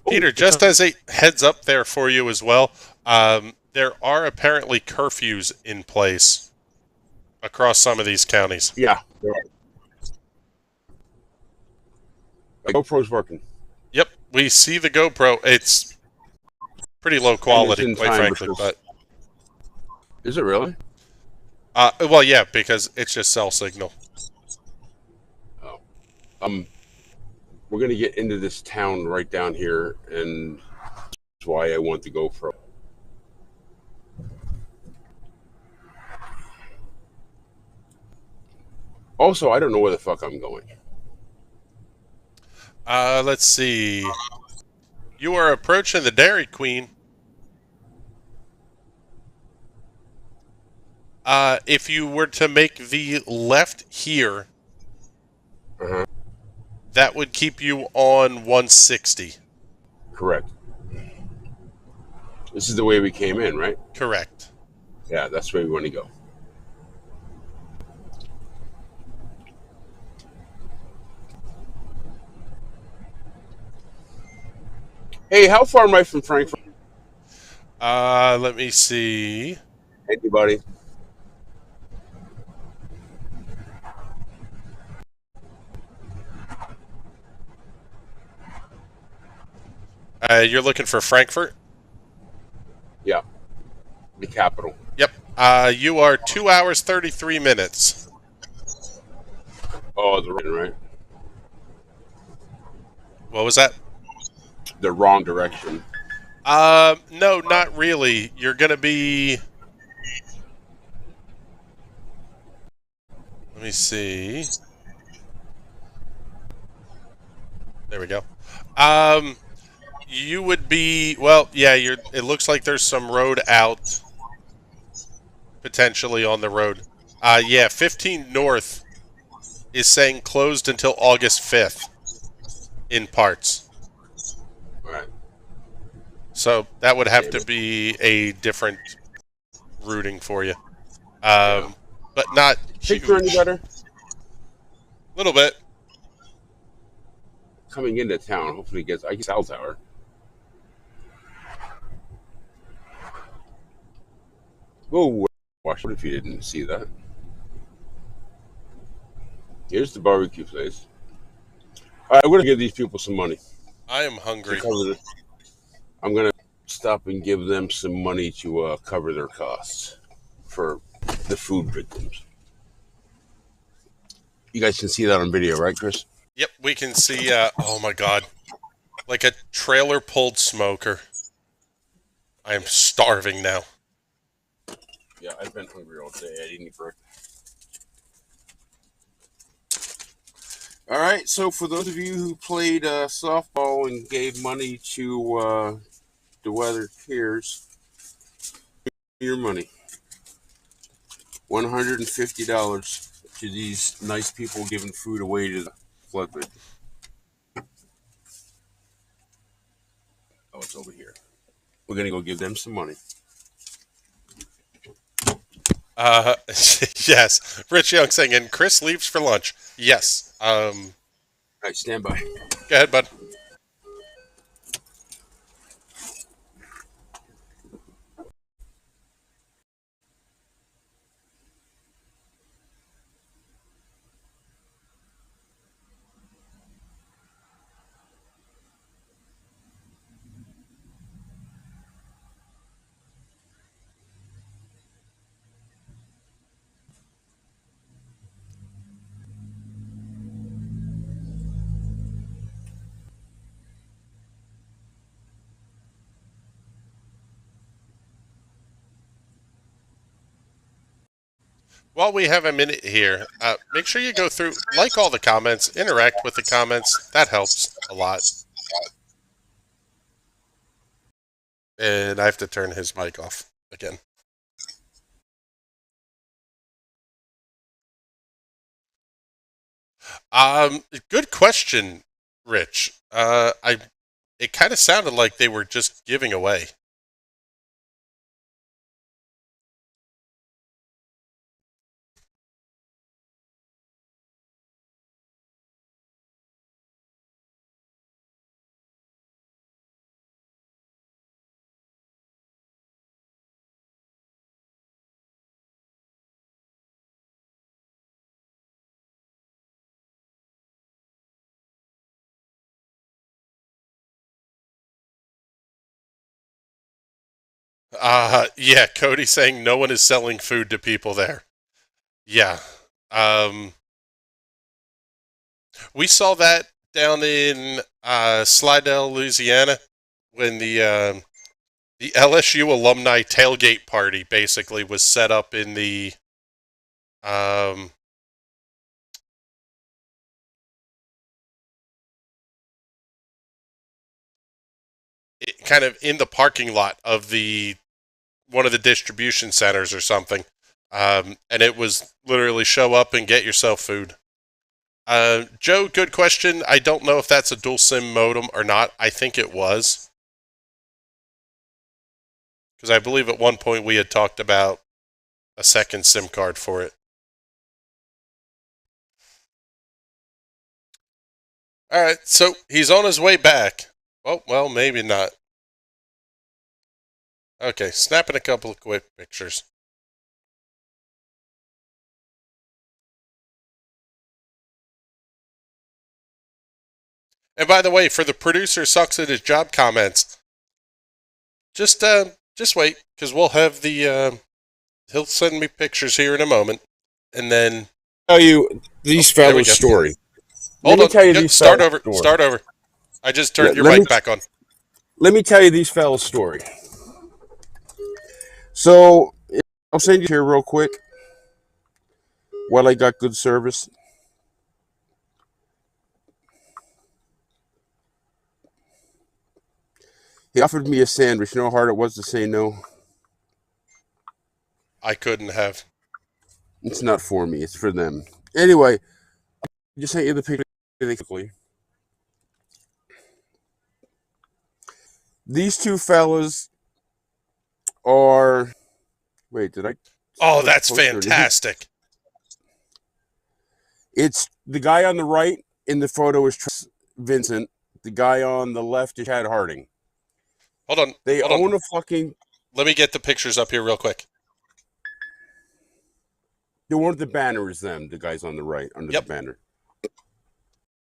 Peter, just as a heads up there for you as well, there are apparently curfews in place across some of these counties. Yeah. There are. My GoPro's working. Yep, we see the GoPro. It's pretty low quality, quite frankly. But is it really? well, yeah, because it's just cell signal. Oh, we're gonna get into this town right down here, and that's why I want the GoPro. Also, I don't know where the fuck I'm going. Let's see. You are approaching the Dairy Queen. If you were to make the left here, that would keep you on 160. Correct. This is the way we came in, right? Correct. Yeah, that's where we want to go. Hey, how far am I from Frankfurt? Let me see. Anybody? You're looking for Frankfurt? Yeah. The capital. Yep. You are 2 hours, 33 minutes. Oh, the right. What was that? The wrong direction. No, not really. You're going to be... Let me see. There we go. You would be... Well, yeah, it looks like there's some road out potentially on the road. Yeah, 15 North is saying closed until August 5th in parts. Right. So that would have to be a different routing for you. But not huge. Picture any better? A little bit. Coming into town, hopefully it gets... I guess cell tower. Oh, what if you didn't see that? Here's the barbecue place. All right, I'm going to give these people some money. I am hungry. I'm going to stop and give them some money to cover their costs for the food victims. You guys can see that on video, right, Chris? Yep, we can see, oh my god, like a trailer-pulled smoker. I am starving now. Yeah, I've been hungry all day. I didn't eat breakfast. All right, so for those of you who played softball and gave money to the Weather Cares, your money, $150 to these nice people giving food away to the flood victims. Oh, it's over here. We're gonna go give them some money. Yes. Rich Young saying, and Chris leaves for lunch. Yes. All right, stand by. Go ahead, bud. While we have a minute here, make sure you go through, like all the comments, interact with the comments. That helps a lot. And I have to turn his mic off again. Good question, Rich. It kind of sounded like they were just giving away. Yeah, Cody saying no one is selling food to people there. Yeah. We saw that down in Slidell, Louisiana, when the LSU alumni tailgate party basically was set up in the kind of in the parking lot of the one of the distribution centers or something, and it was literally show up and get yourself food. Joe, good question. I don't know if that's a dual SIM modem or not. I think it was, because I believe at one point we had talked about a second SIM card for it. All right, so he's on his way back. Oh, well, maybe not. Okay, snapping a couple of quick pictures. And by the way, for the producer sucks at his job comments, just wait, because we'll have the he'll send me pictures here in a moment, and then Tell you these fellows' story. Hold on. Tell you these Start over. Story. Start over. I just turned your mic back on. Let me tell you these fellows' story. So I'll send you here real quick while I got good service. He offered me a sandwich. You know how hard it was to say no? I couldn't have. It's not for me. It's for them. Anyway, I just sent you the picture. These two fellas are... Wait, did I... Oh, that's fantastic. It's the guy on the right in the photo is Vincent. The guy on the left is Chad Harding. Hold on. They own a fucking... Let me get the pictures up here real quick. The one with the banner is them, the guys on the right, under the banner.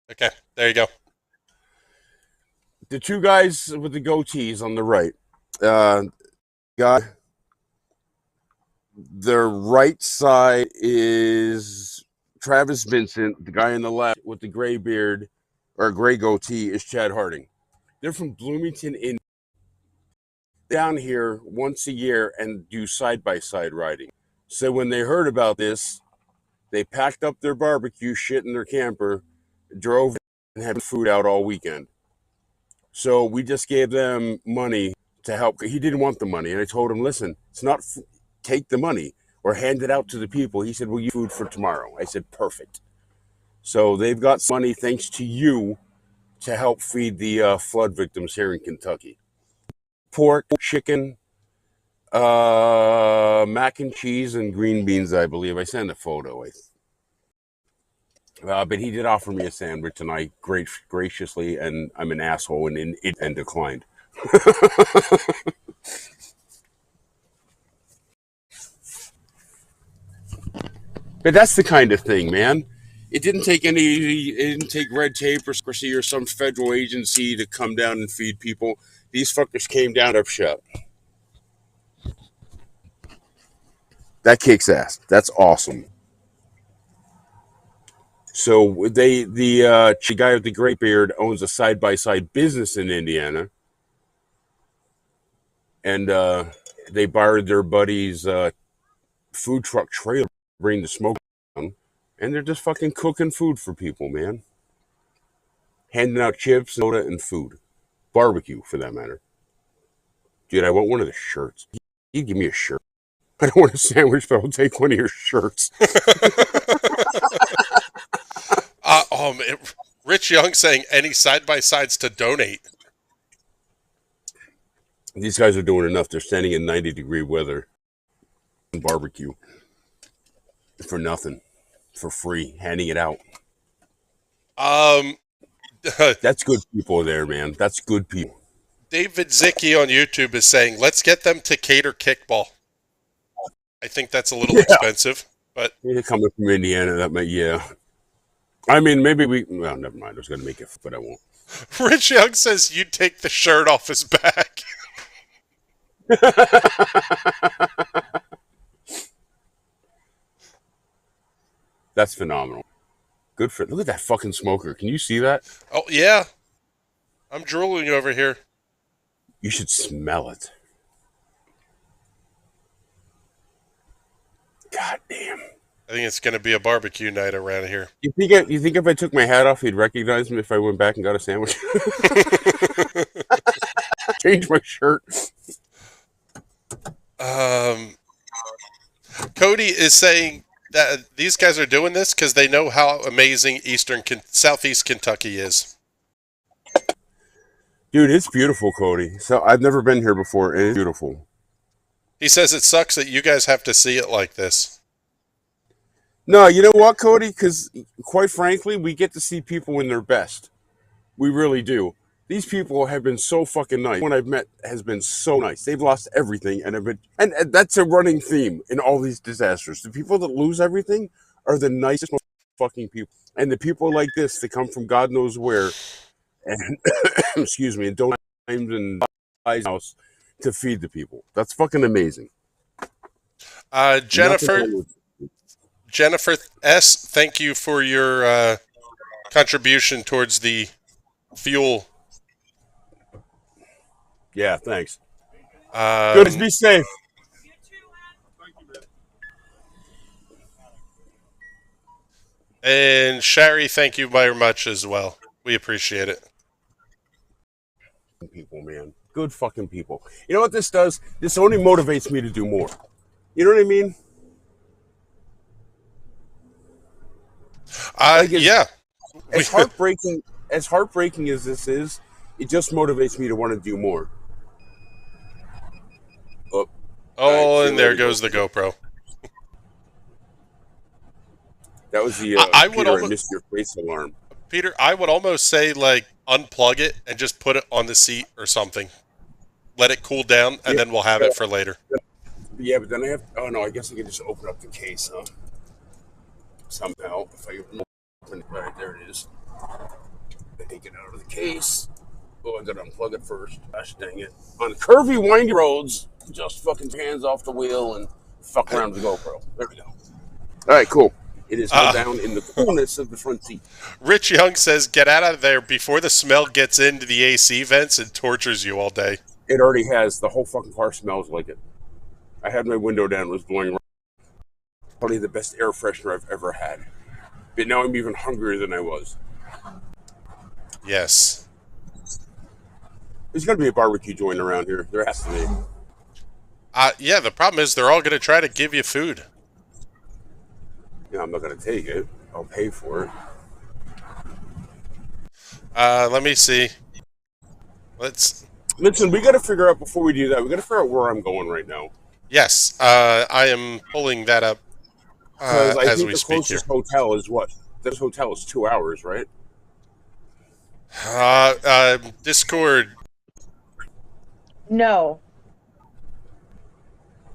Okay, there you go. The two guys with the goatees on the right. Their right side is Travis Vincent. The guy on the left with the gray beard or gray goatee is Chad Harding. They're from Bloomington, Indiana. Down here once a year and do side-by-side riding. So when they heard about this, they packed up their barbecue, shit in their camper, drove and had food out all weekend. So we just gave them money to help. He didn't want the money. And I told him, listen, it's not take the money or hand it out to the people. He said, well, you food for tomorrow. I said, perfect. So they've got money thanks to you to help feed the flood victims here in Kentucky. Pork, chicken, mac and cheese, and green beans, I believe. I sent a photo. But he did offer me a sandwich, and I graciously, and I'm an asshole, and declined. But that's the kind of thing, man. It didn't take red tape or some federal agency to come down and feed people. These fuckers came down up shut. That kicks ass. That's awesome. So the guy with the great beard owns a side-by-side business in Indiana, and they borrowed their buddy's food truck trailer to bring the smoke down, and they're just fucking cooking food for people, man. Handing out chips, soda, and food. Barbecue, for that matter. Dude, I want one of the shirts. You give me a shirt. I don't want a sandwich, but I'll take one of your shirts. Rich Young saying any side-by-sides to donate. These guys are doing enough. They're standing in 90-degree weather and barbecue for nothing, for free, handing it out. That's good people there, man. That's good people. David Zicki on YouTube is saying, let's get them to cater kickball. I think that's a little expensive, but coming from Indiana, that might, I mean, maybe well, never mind. I was going to make it, but I won't. Rich Young says you'd take the shirt off his back. That's phenomenal. Good for look at that fucking smoker. Can you see that? Oh, yeah. I'm drooling over here. You should smell it. God damn. I think it's going to be a barbecue night around here. You think if I took my hat off, he'd recognize me if I went back and got a sandwich? Change my shirt. Cody is saying that these guys are doing this because they know how amazing Southeast Kentucky is. Dude, it's beautiful, Cody. So I've never been here before, and it's beautiful. He says it sucks that you guys have to see it like this. No, you know what, Cody? Because quite frankly, we get to see people in their best. We really do. These people have been so fucking nice. One I've met has been so nice. They've lost everything, and that's a running theme in all these disasters. The people that lose everything are the nicest fucking people, and the people like this that come from God knows where, and excuse me, and don't times and house to feed the people. That's fucking amazing. Jennifer S., thank you for your contribution towards the fuel. Yeah, thanks. Good, be safe. And Shari, thank you very much as well. We appreciate it. People, man. Good fucking people. You know what this does? This only motivates me to do more. You know what I mean? Yeah. As heartbreaking as this is, it just motivates me to want to do more. And there goes the GoPro. That was the I missed your face alarm. Peter, I would almost say, like, unplug it and just put it on the seat or something. Let it cool down, and then we'll have it for later. Yeah, but then I have... Oh, no, I guess I can just open up the case, huh? Somehow. If I open it, right, there it is. I take it out of the case. Oh, I gotta unplug it first. Gosh dang it. On curvy, windy roads, just fucking hands off the wheel and fuck around with the GoPro. There we go. All right, cool. It is held down in the coolness of the front seat. Rich Young says, get out of there before the smell gets into the AC vents and tortures you all day. It already has. The whole fucking car smells like it. I had my window down. It was blowing around. Probably the best air freshener I've ever had. But now I'm even hungrier than I was. Yes. There's got to be a barbecue joint around here. There has to be. Yeah, the problem is they're all going to try to give you food. Yeah, I'm not going to take it. I'll pay for it. Let me see. Let's. Listen, we got to figure out before we do that. We got to figure out where I'm going right now. Yes, I am pulling that up Because I as think we the speak here. closest hotel is what? This hotel is 2 hours, right? Discord. No.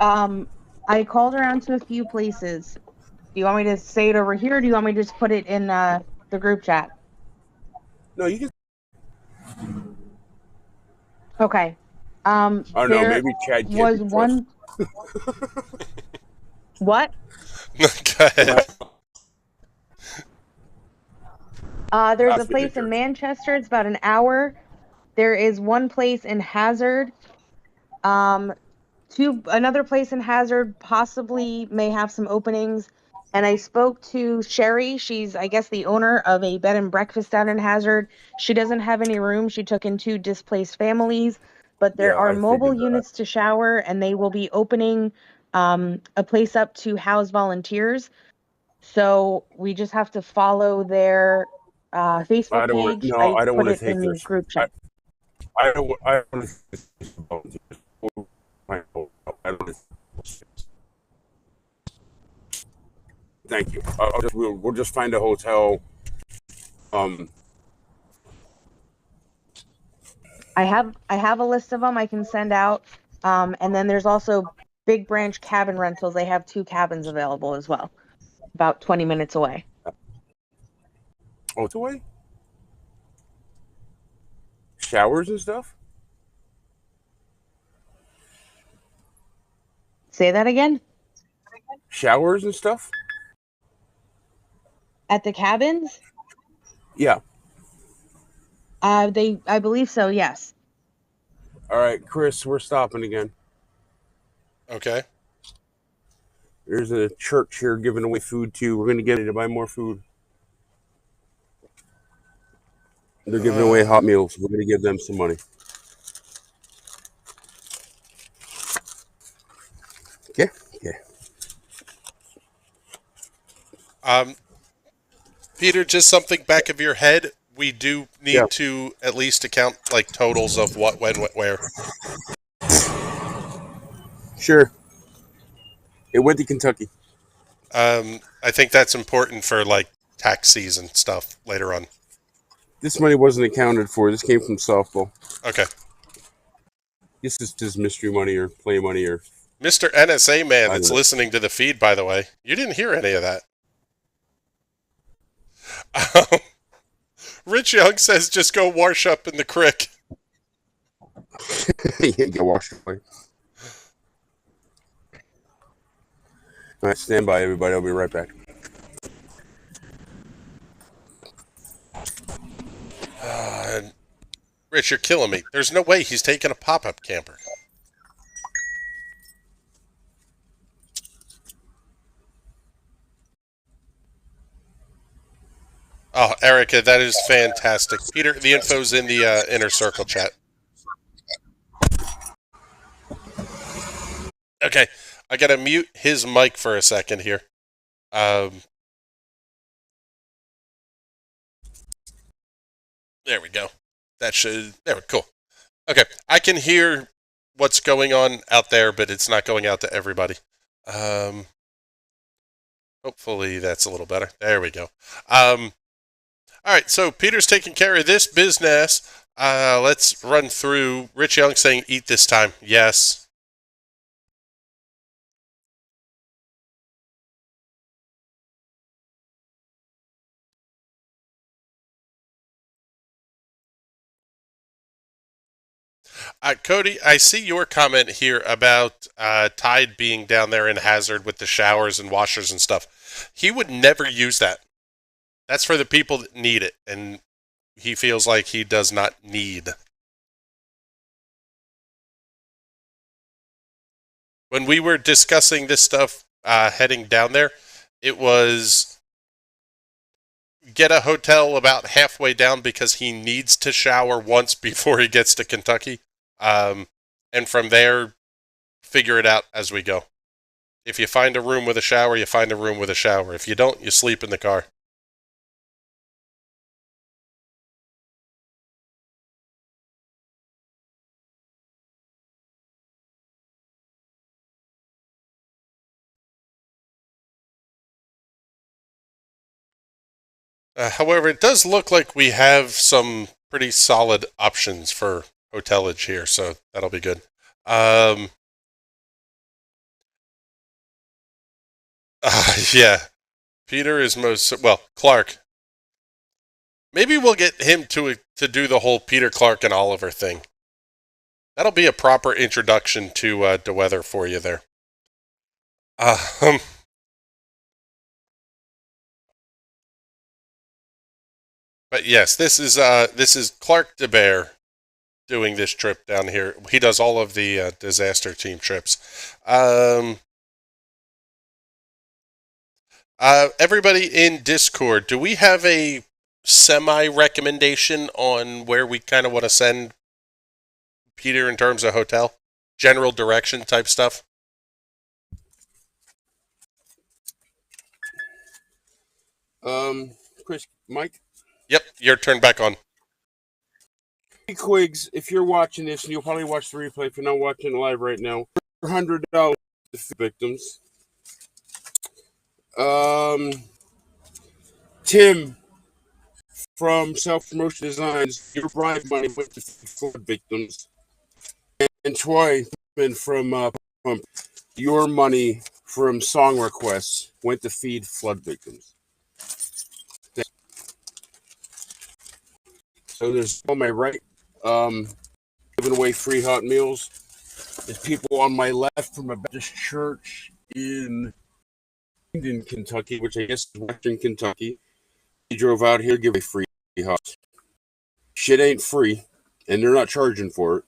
I called around to a few places. Do you want me to say it over here, or do you want me to just put it in the group chat? No, you can. Okay. I don't know. There Maybe Chad can't was be trusted. one. What? Go ahead. There's a Ask me to place in jerk. Manchester. It's about an hour. There is one place in Hazard. Um, another place in Hazard possibly may have some openings. And I spoke to Sherry. She's, I guess, the owner of a bed and breakfast down in Hazard. She doesn't have any room. She took in 2 displaced families, but there Yeah, are I mobile figured that. units to shower, and they will be opening a place up to house volunteers. So we just have to follow their I Facebook don't want. page. No, I I don't put want to it take in the this. group I, chat. I don't. I don't want to take this volunteers. I don't. Thank you. We'll just find a hotel. Um, I have a list of them I can send out. And then there's also Big Branch Cabin Rentals. They have 2 cabins available as well, about 20 minutes away. it's away. Showers and stuff. Say that again? Showers and stuff. At the cabins? Yeah. I believe so, yes. All right, Chris, we're stopping again. Okay. There's a church here giving away food too. We're gonna get it to buy more food. They're giving away hot meals. We're gonna give them some money. Okay. Okay. Um, Peter, just something back of your head. We do Yeah. need to at least account like totals of what, when, where. Sure. It went to Kentucky. I think that's important for like tax season stuff later on. This money wasn't accounted for. This came from softball. Okay. This is just mystery money or play money or Mr. NSA man I that's don't know. listening to the feed, by the way, you didn't hear any of that. Rich Young says just go wash up in the creek. Get washed away. All right, stand by, everybody. I'll be right back. Rich, you're killing me. There's no way he's taking a pop-up camper. Oh, Erica, that is fantastic. Peter, the info's in the inner circle chat. Okay, I gotta mute his mic for a second here. There we go. Cool. Okay, I can hear what's going on out there, but it's not going out to everybody. Hopefully that's a little better. There we go. All right, so Peter's taking care of this business. Let's run through. Rich Young saying, "Eat this time." Yes. Cody, I see your comment here about Tide being down there in Hazard with the showers and washers and stuff. He would never use that. That's for the people that need it, and he feels like he does not need. When we were discussing this stuff heading down there, it was get a hotel about halfway down because he needs to shower once before he gets to Kentucky. And from there, figure it out as we go. If you find a room with a shower, you find a room with a shower. If you don't, you sleep in the car. However, it does look like we have some pretty solid options for hotelage here, so that'll be good. Yeah, Peter is Clark. Maybe we'll get him to do the whole Peter, Clark, and Oliver thing. That'll be a proper introduction to DeWeather for you there. But yes, this is Clark DeBear doing this trip down here. He does all of the disaster team trips. Everybody in Discord, do we have a semi-recommendation on where we kind of want to send Peter in terms of hotel? General direction type stuff? Mike? Yep, your turn back on. Quigs, if you're watching this, and you'll probably watch the replay if you're not watching it live right now, $100 to victims. Tim from Self Promotion Designs, your bribe money went to flood victims. And Troy from your money from song requests went to feed flood victims. So there's on my right, giving away free hot meals. There's people on my left from a Baptist church in Kentucky, which I guess is Western Kentucky. He drove out here to give away free hot. Shit ain't free, and they're not charging for it.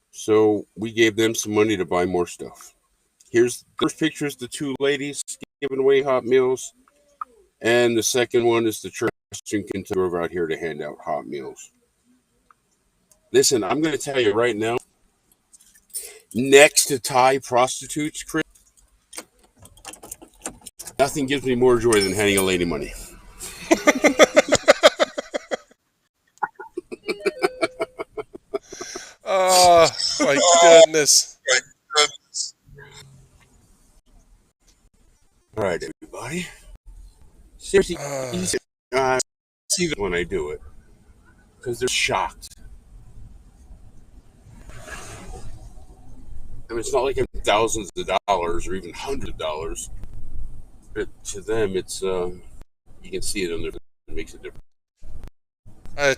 So we gave them some money to buy more stuff. Here's the first picture is the two ladies giving away hot meals. And the second one is the church in Kentucky drove out here to hand out hot meals. Listen, I'm going to tell you right now, next to Thai prostitutes, Chris, nothing gives me more joy than handing a lady money. Oh, my goodness. All right, everybody. Seriously, see when I do it because they're shocked. I mean, it's not like I'm thousands of dollars or even hundreds of dollars, but to them, it's you can see it on their. It makes a difference.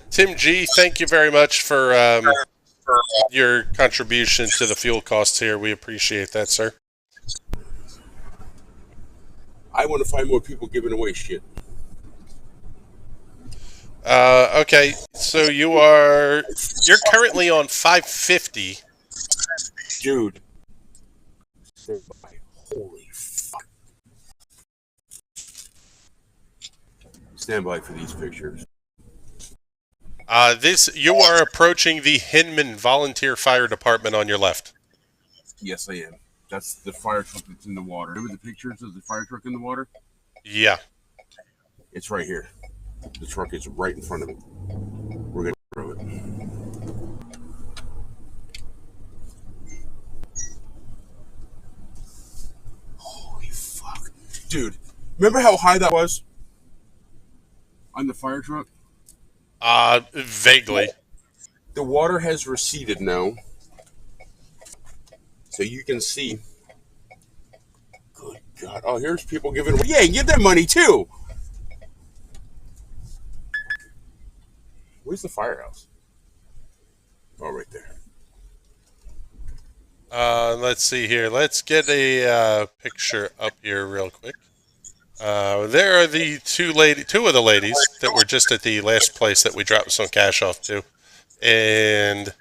Tim G, thank you very much for your contribution to the fuel costs here. We appreciate that, sir. I want to find more people giving away shit. Okay, so you're currently on 550. Dude. Holy fuck. Stand by for these pictures. You are approaching the Hinman Volunteer Fire Department on your left. Yes, I am. That's the fire truck that's in the water. Remember the pictures of the fire truck in the water? Yeah. It's right here. The truck is right in front of it. We're going to throw it. Holy fuck. Dude, remember how high that was? On the fire truck? Vaguely. The water has receded now. So you can see. Good God. Oh, here's people giving away. Yeah, give them money too. Where's the firehouse? Oh, right there. Let's see here. Let's get a picture up here real quick. There are the two of the ladies that were just at the last place that we dropped some cash off to. And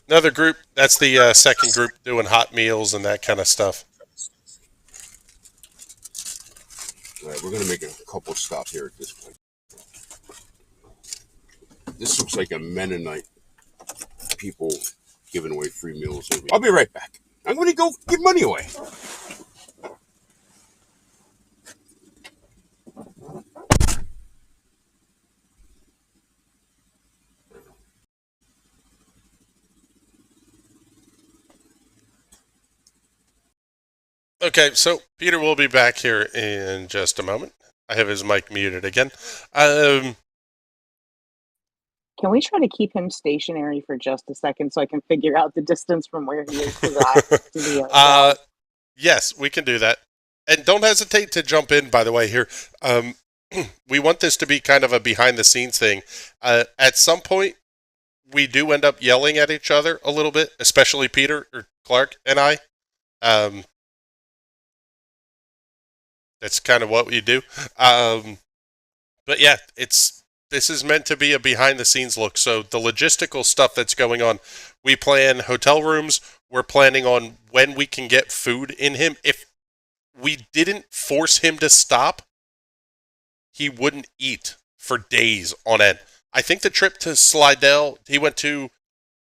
another group, that's the second group doing hot meals and that kind of stuff. All right, we're going to make a couple stops here at this place. This looks like a Mennonite people giving away free meals. I'll be right back. I'm going to go give money away. Okay, so Peter will be back here in just a moment. I have his mic muted again. Can we try to keep him stationary for just a second so I can figure out the distance from where he is to the yes, we can do that. And don't hesitate to jump in, by the way, here. We want this to be kind of a behind-the-scenes thing. At some point, we do end up yelling at each other a little bit, especially Peter or Clark and I. That's kind of what we do. But yeah, this is meant to be a behind-the-scenes look. So the logistical stuff that's going on, we plan hotel rooms. We're planning on when we can get food in him. If we didn't force him to stop, he wouldn't eat for days on end. I think the trip to Slidell, he went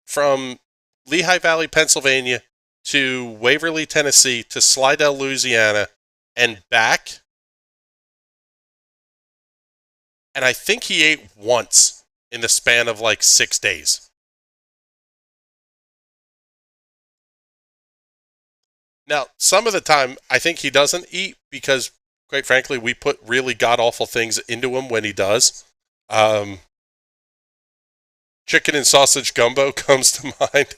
from Lehigh Valley, Pennsylvania, to Waverly, Tennessee, to Slidell, Louisiana, and back. And I think he ate once in the span of like 6 days. Now, some of the time, I think he doesn't eat because, quite frankly, we put really god-awful things into him when he does. Chicken and sausage gumbo comes to mind.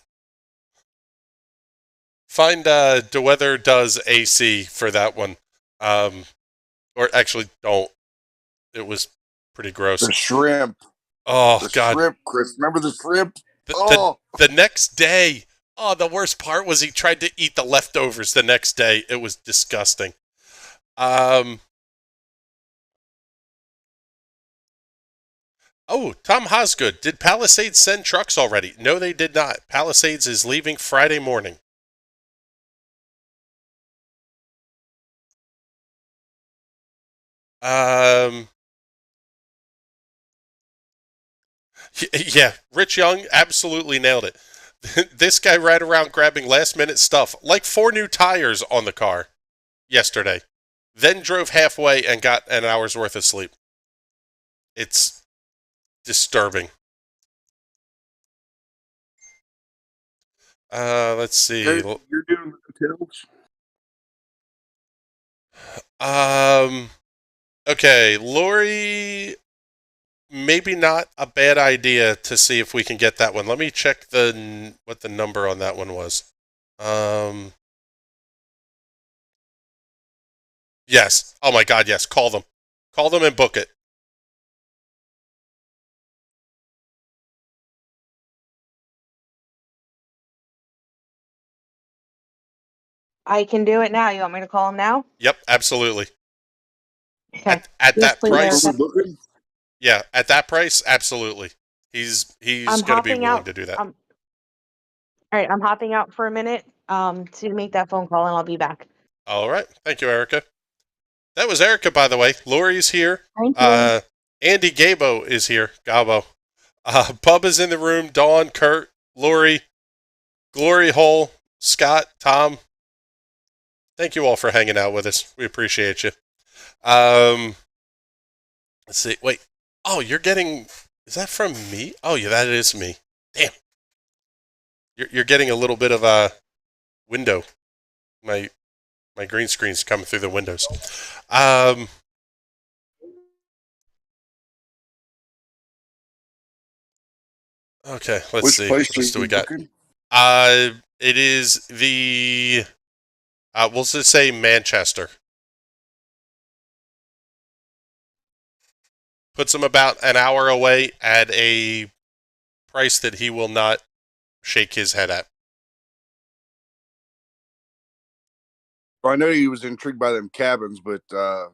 Find DeWeather Does AC for that one. Or actually, don't. It was pretty gross. The shrimp. Oh, the God. Shrimp, Chris. Remember the shrimp? The next day. Oh, the worst part was he tried to eat the leftovers the next day. It was disgusting. Oh, Tom Hosgood. Did Palisades send trucks already? No, they did not. Palisades is leaving Friday morning. Yeah, Rich Young absolutely nailed it. This guy ran around grabbing last-minute stuff, like 4 new tires on the car yesterday, then drove halfway and got an hour's worth of sleep. It's disturbing. Let's see. You're doing hotels? Okay, Lori, maybe not a bad idea to see if we can get that one. Let me check what the number on that one was. Yes. Oh my God, yes. Call them. Call them and book it. I can do it now. You want me to call him now? Yep, absolutely. Okay. At that please, price, Erica. yeah, at that price, absolutely. He's going to be willing to do that. All right, I'm hopping out for a minute to make that phone call, and I'll be back. All right. Thank you, Erica. That was Erica, by the way. Lori's here. Thank you. Andy Gabo is here. Gabo. Bub is in the room. Dawn, Kurt, Lori, Glory Hole, Scott, Tom. Thank you all for hanging out with us. We appreciate you. Let's see. Wait. Oh, you're getting... Is that from me? Oh, yeah, that is me. Damn. You're getting a little bit of a window. My green screen's coming through the windows. Okay, let's see. What else do we got? It is the... we'll just say Manchester. Puts him about an hour away at a price that he will not shake his head at. Well, I know he was intrigued by them cabins, but that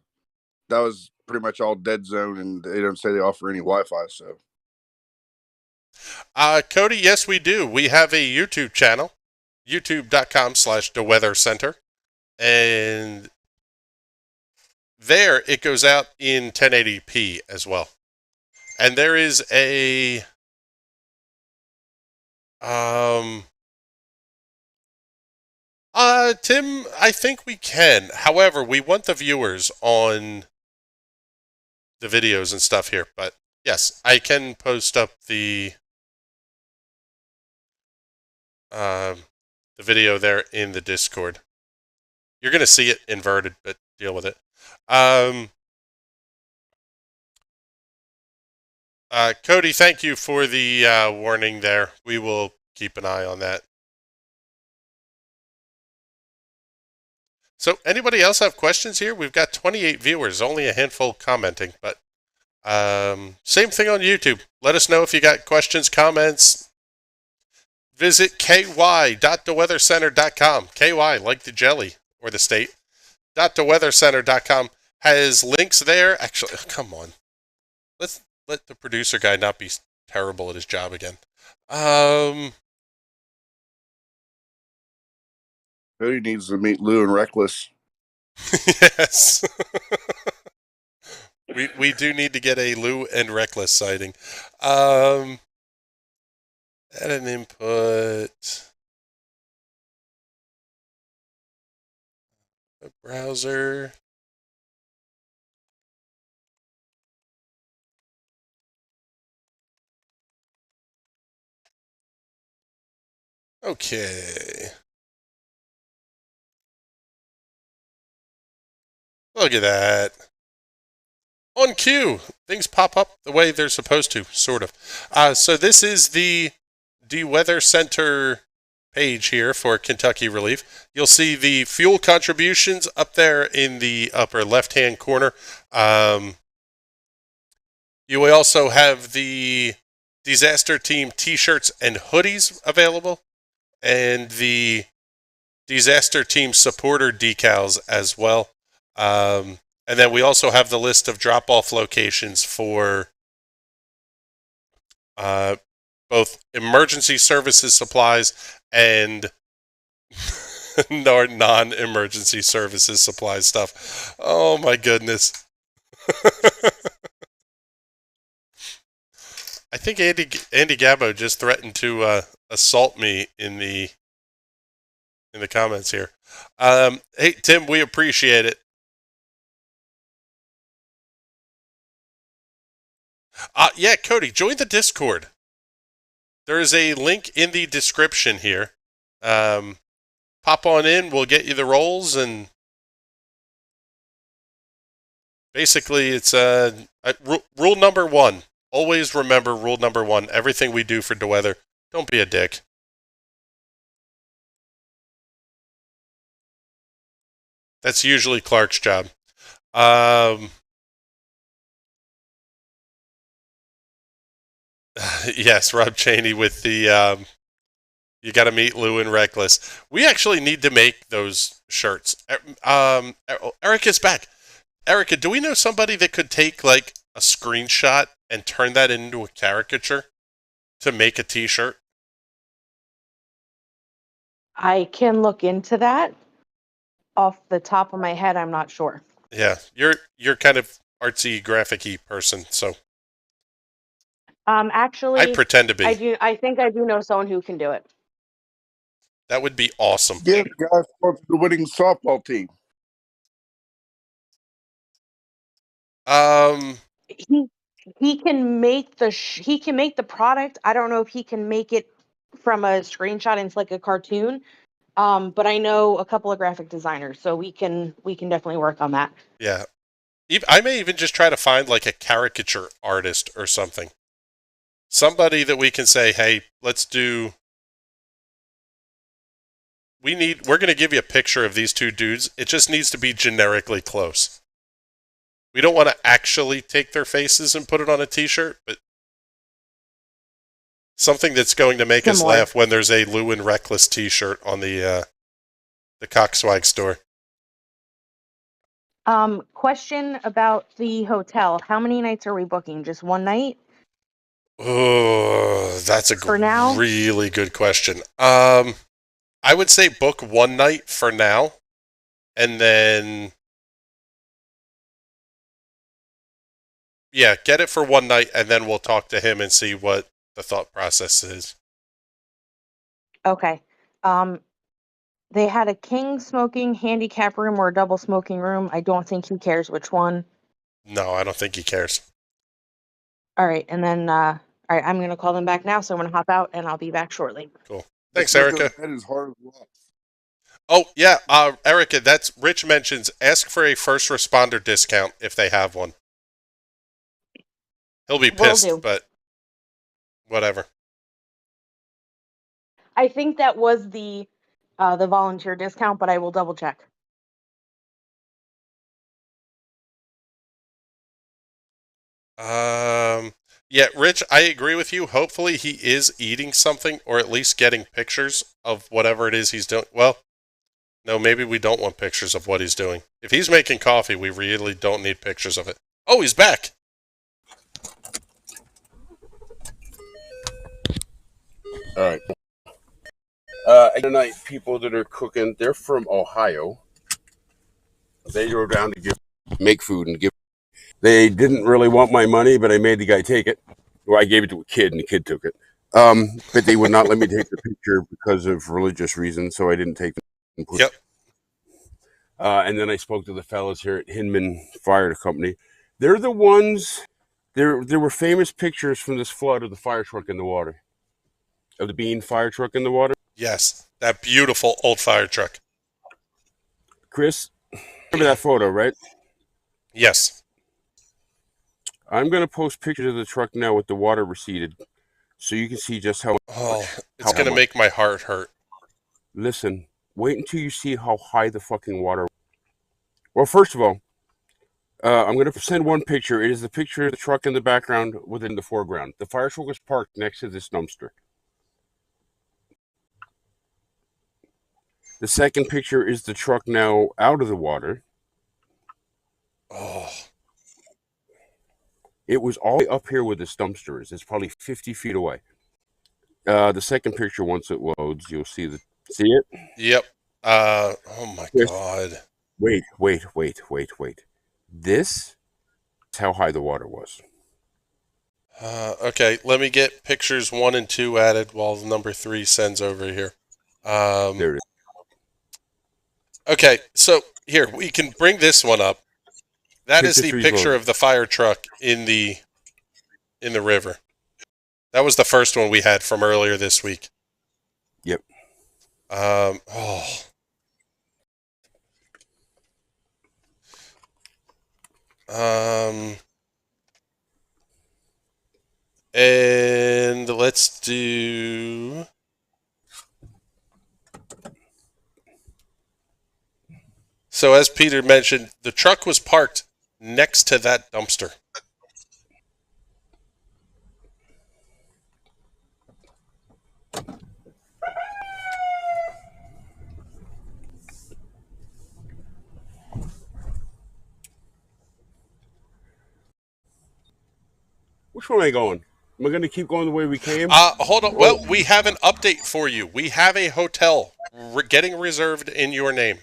was pretty much all dead zone, and they don't say they offer any Wi-Fi, so. Cody, yes, we do. We have a YouTube channel, youtube.com/theweathercenter, and there it goes out in 1080p as well. And there is a Tim, I think we can. However, we want the viewers on the videos and stuff here, but yes, I can post up the video there in the Discord. You're going to see it inverted, but deal with it. Cody, thank you for the warning there. We will keep an eye on that. So, anybody else have questions here? We've got 28 viewers, only a handful commenting, but same thing on YouTube. Let us know if you got questions, comments. Visit ky.theweathercenter.com. KY, like the jelly or the state. .theweathercenter.com has links there. Actually, come on. Let's let the producer guy not be terrible at his job again. Cody needs to meet Lou and Reckless. Yes. we do need to get a Lou and Reckless sighting. Add an input. A browser. Okay. Look at that. On cue. Things pop up the way they're supposed to, sort of. So this is the Weather Center page here for Kentucky Relief. You'll see the fuel contributions up there in the upper left-hand corner. You will also have the Disaster Team t-shirts and hoodies available, and the Disaster Team supporter decals as well. And then we also have the list of drop-off locations for both emergency services supplies and non-emergency services supplies stuff. Oh my goodness. I think Andy Gabbo just threatened to assault me in the comments here. Hey Tim, we appreciate it. Yeah, Cody, join the Discord. There is a link in the description here. Pop on in, we'll get you the roles, and basically it's rule number 1. Always remember rule number 1. Everything we do for DeWeather, don't be a dick. That's usually Clark's job. Yes, Rob Cheney with the you got to meet Lou and Reckless. We actually need to make those shirts. Erica's back. Erica, do we know somebody that could take like a screenshot and turn that into a caricature to make a t-shirt? I can look into that. Off the top of my head, I'm not sure. Yeah, you're kind of artsy, graphic-y person, so. Actually, I pretend to be. I think I do know someone who can do it. That would be awesome. Yeah, the guy for the winning softball team. He can make the product. I don't know if he can make it from a screenshot into like a cartoon. But I know a couple of graphic designers, so we can definitely work on that. Yeah. I may even just try to find like a caricature artist or something. Somebody that we can say, hey, let's do... We're going to give you a picture of these two dudes. It just needs to be generically close. We don't want to actually take their faces and put it on a t-shirt, but something that's going to make us laugh when there's a Lou and Reckless t-shirt on the Cockswag store. Question about the hotel. How many nights are we booking? Just one night? Oh, that's a really good question. I would say book one night for now, and then Yeah, get it for one night, and then we'll talk to him and see what the thought process is. Okay. They had a king smoking handicap room or a double smoking room. I don't think he cares which one. No, I don't think he cares. All right, and then all right, I'm gonna call them back now, so I'm gonna hop out and I'll be back shortly. Cool. Let's Thanks, make Erica. those head as hard as rocks. Oh, yeah, Erica, that's Rich mentions ask for a first responder discount if they have one. He'll be Will pissed, do. but whatever. I think that was the volunteer discount, but I will double check. Yeah, Rich, I agree with you. Hopefully he is eating something or at least getting pictures of whatever it is he's doing. Well, no, maybe we don't want pictures of what he's doing. If he's making coffee, we really don't need pictures of it. Oh, he's back. All right. Tonight, people that are cooking, they're from Ohio. They go down to make food and give. They didn't really want my money, but I made the guy take it. Well, I gave it to a kid, and the kid took it. But they would not let me take the picture because of religious reasons, so I didn't take it. Yep. And then I spoke to the fellas here at Hinman Fire Company. They're the ones. There were famous pictures from this flood of the fire truck in the water, of the Bean fire truck in the water. Yes, that beautiful old fire truck. Chris, remember that photo, right? Yes. I'm going to post pictures of the truck now with the water receded, so you can see just how. Oh, it's going to make my heart hurt. Listen, wait until you see how high the fucking water. Well, first of all, I'm going to send one picture. It is the picture of the truck in the background within the foreground. The fire truck was parked next to this dumpster. The second picture is the truck now out of the water. Oh. It was all the way up here where this dumpster is. It's probably 50 feet away. The second picture, once it loads, you'll see it? Yep. Oh my God. Wait. This is how high the water was. Okay, let me get pictures 1 and 2 added while number 3 sends over here. There it is. Okay, so here, we can bring this one up. That is the picture of the fire truck in the river. That was the first one we had from earlier this week. Yep. And let's do... So as Peter mentioned, the truck was parked next to that dumpster. Which way am I going? Am I going to keep going the way we came? Hold on. Well, we have an update for you. We have a hotel getting reserved in your name.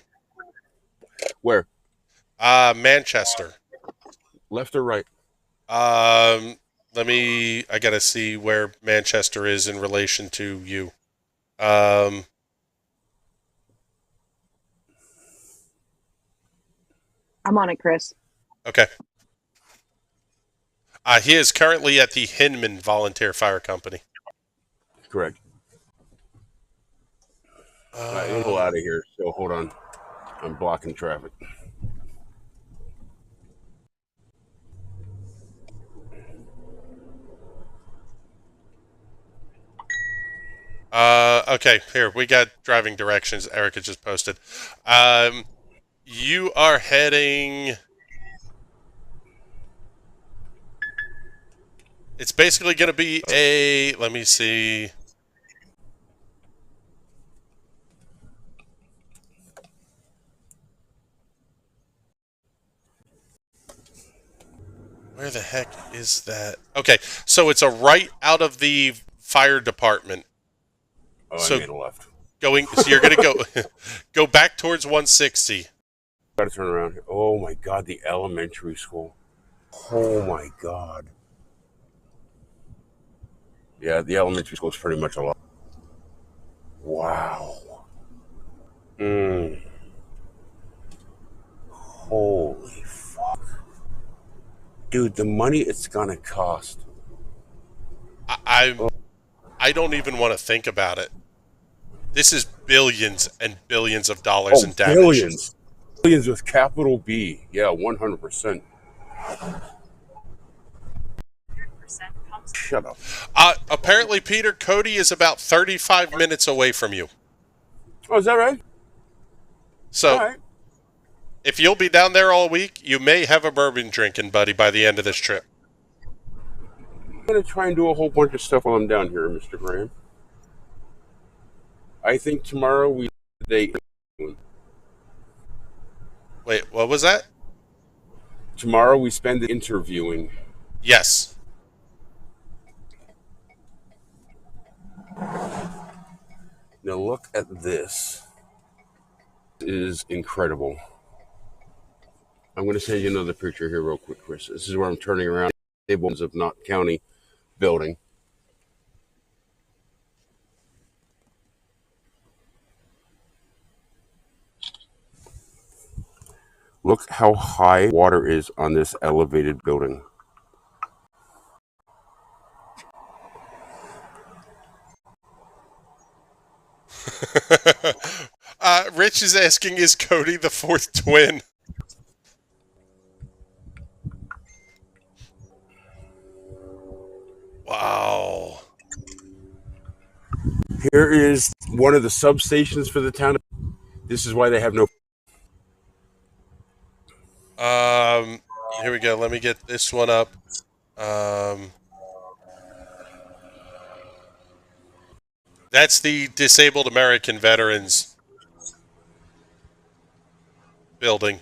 Where? Manchester. Left or right? I gotta see where Manchester is in relation to you. I'm on it, Chris. Okay. He is currently at the Hinman Volunteer Fire Company. Correct. I'm pull out of here, so hold on. I'm blocking traffic. Okay, here, we got driving directions Erica just posted. You are heading... It's basically going to be a... Let me see... Where the heck is that? Okay, so it's a right out of the fire department. Oh, so I made a left. So you're going to go back towards 160. Got to turn around here. Oh my God, the elementary school. Oh my God. Yeah, the elementary school is pretty much a lot. Wow. Holy fuck. Dude, the money it's gonna cost. I don't even want to think about it. This is billions and billions of dollars Oh, in damage. billions. Billions with capital B. Yeah, 100%. Shut up. Apparently, Peter, Cody is about 35 minutes away from you. Oh, is that right? So, All right. if you'll be down there all week, you may have a bourbon drinking buddy by the end of this trip. I'm going to try and do a whole bunch of stuff while I'm down here, Mr. Graham. I think tomorrow we date. Wait, what was that? Tomorrow we spend it interviewing. Yes. Now look at this. It is incredible. I'm going to send you another picture here real quick, Chris. This is where I'm turning around. Tables of Knott County building. Look how high water is on this elevated building. Rich is asking, is Cody the fourth twin? Wow. Here is one of the substations for the town. This is why they have no. Here we go. Let me get this one up. That's the Disabled American Veterans building.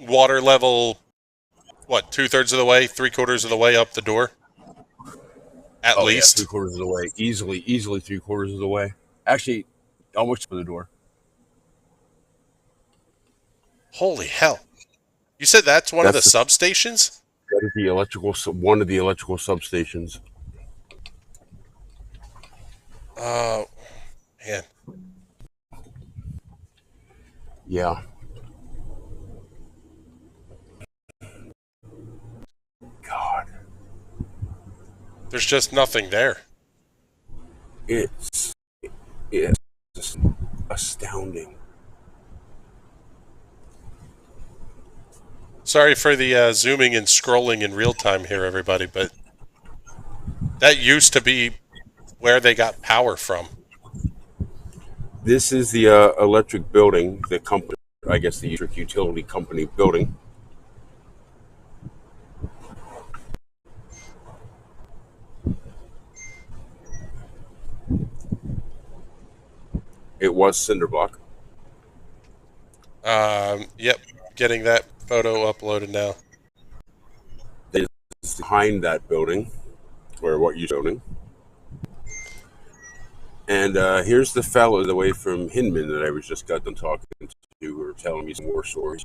Water level, what, 2/3 of the way, 3/4 of the way up the door? At least. Yeah, 3/4 of the way. Easily 3/4 of the way. Actually, almost to the door. Holy hell. You said that's one of the substations? That is the electrical, one of the electrical substations. Oh, man. Yeah. God. There's just nothing there. It's just astounding. Sorry for the zooming and scrolling in real time here, everybody, but that used to be where they got power from. This is the electric building, the company, I guess the electric utility company building. It was cinder block. Yep, getting that photo uploaded now. That is behind that building, or what you're building. And here's the fellow away from Hinman that I was just got done talking to, who were telling me some war stories.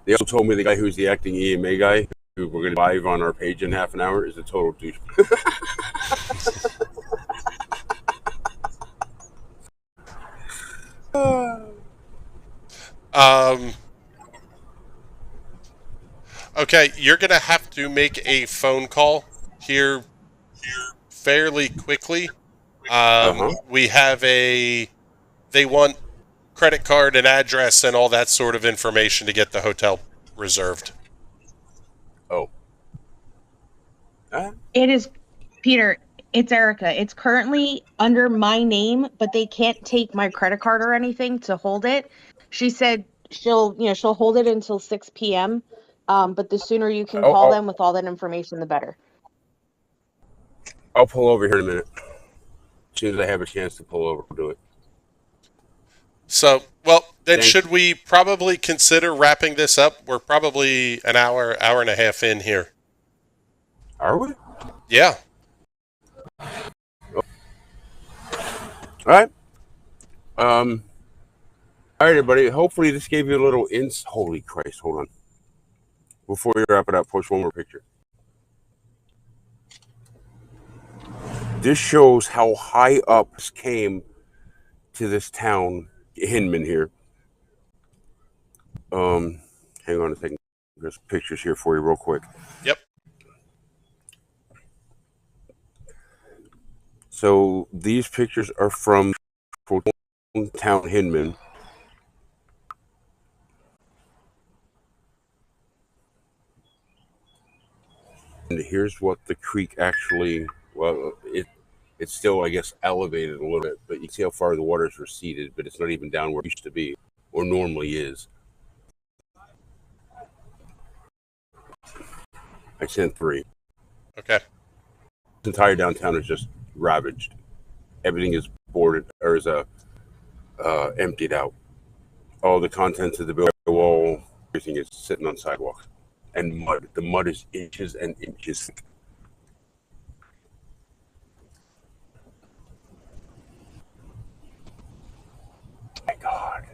They also told me the guy who's the acting EMA guy, who we're going to live on our page in half an hour, is a total douche. Okay, you're going to have to make a phone call here fairly quickly. We have they want credit card and address and all that sort of information to get the hotel reserved. Oh. It is, Peter, it's Erica. It's currently under my name, but they can't take my credit card or anything to hold it. She said she'll hold it until 6 p.m. But the sooner you can call them with all that information, the better. I'll pull over here in a minute. As soon as I have a chance to pull over, we'll do it. So, well, then should we probably consider wrapping this up? We're probably an hour and a half in here. Are we? Yeah. All right. All right, everybody. Hopefully this gave you a little Holy Christ, hold on. Before we wrap it up, post one more picture. This shows how high up this came to this town, Hinman here. Hang on a second. There's pictures here for you real quick. Yep. So these pictures are from town Hinman. And here's what the creek actually, well, it's still, I guess, elevated a little bit, but you can see how far the waters receded, but it's not even down where it used to be, or normally is. I sent 3. Okay. This entire downtown is just ravaged. Everything is boarded, or is emptied out. All the contents of the building wall, everything is sitting on sidewalks. And mud. The mud is inches and inches thick. My God.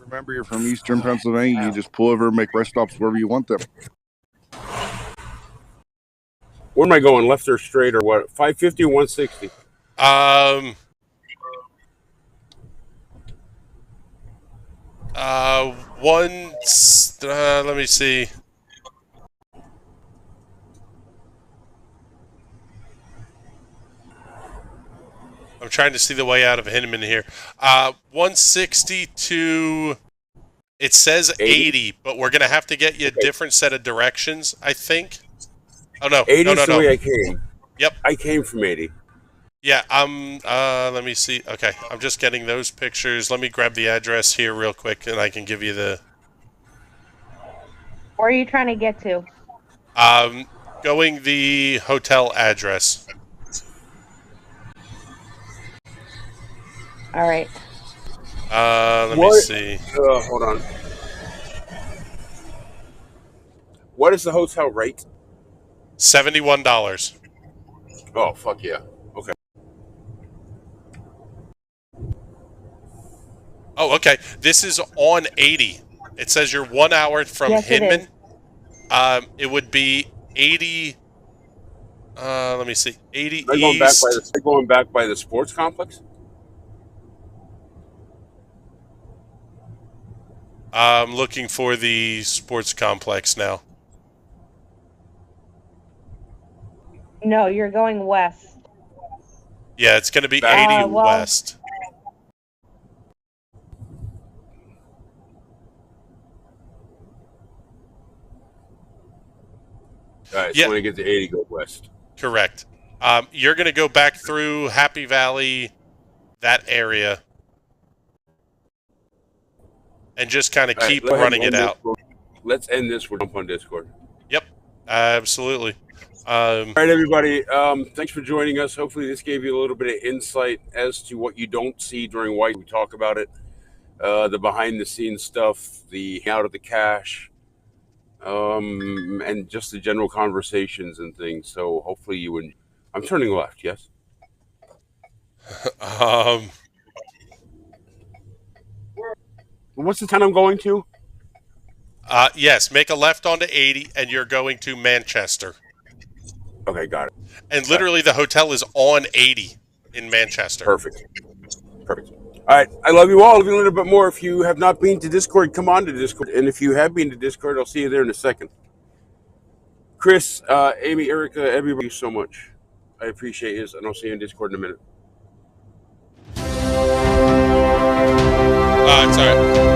Remember, you're from Eastern Pennsylvania. You just pull over and make rest stops wherever you want them. Where am I going? Left or straight or what? 550 or 160? Let me see. I'm trying to see the way out of Hinman here. 160 to, it says 80, but we're going to have to get you a different set of directions, I think. Oh, no. 80 No. is the way I came. Yep. I came from 80. Yeah, let me see. Okay, I'm just getting those pictures. Let me grab the address here real quick, and I can give you the... Where are you trying to get to? Going the hotel address. All right. Let me see. Hold on. What is the hotel rate? $71. Oh, fuck yeah. Okay. Oh, okay. This is on 80. It says you're 1 hour from Hinman. It would be 80. Let me see. 80 east. Going back by the sports complex? I'm looking for the sports complex now. No, you're going west. Yeah, it's going to be 80 west. All right, so when I get to 80, go west. Correct. You're going to go back through Happy Valley, that area, and just kind of keep running it out. Let's end this. We'll jump on Discord. Yep, absolutely. All right, everybody. Thanks for joining us. Hopefully, this gave you a little bit of insight as to what you don't see during White. We talk about it, the behind-the-scenes stuff, the out of the cash, and just the general conversations and things. So hopefully you would. I'm turning left. Yes. What's the town I'm going to? Yes, make a left onto 80, and you're going to Manchester. Okay, got it. And literally, the hotel is on 80 in Manchester. Perfect. All right, I love you all. If you a little bit more, if you have not been to Discord, come on to Discord. And if you have been to Discord, I'll see you there in a second. Chris, Amy, Erica, everybody, so much. I appreciate you, and I'll see you in Discord in a minute. It's all right.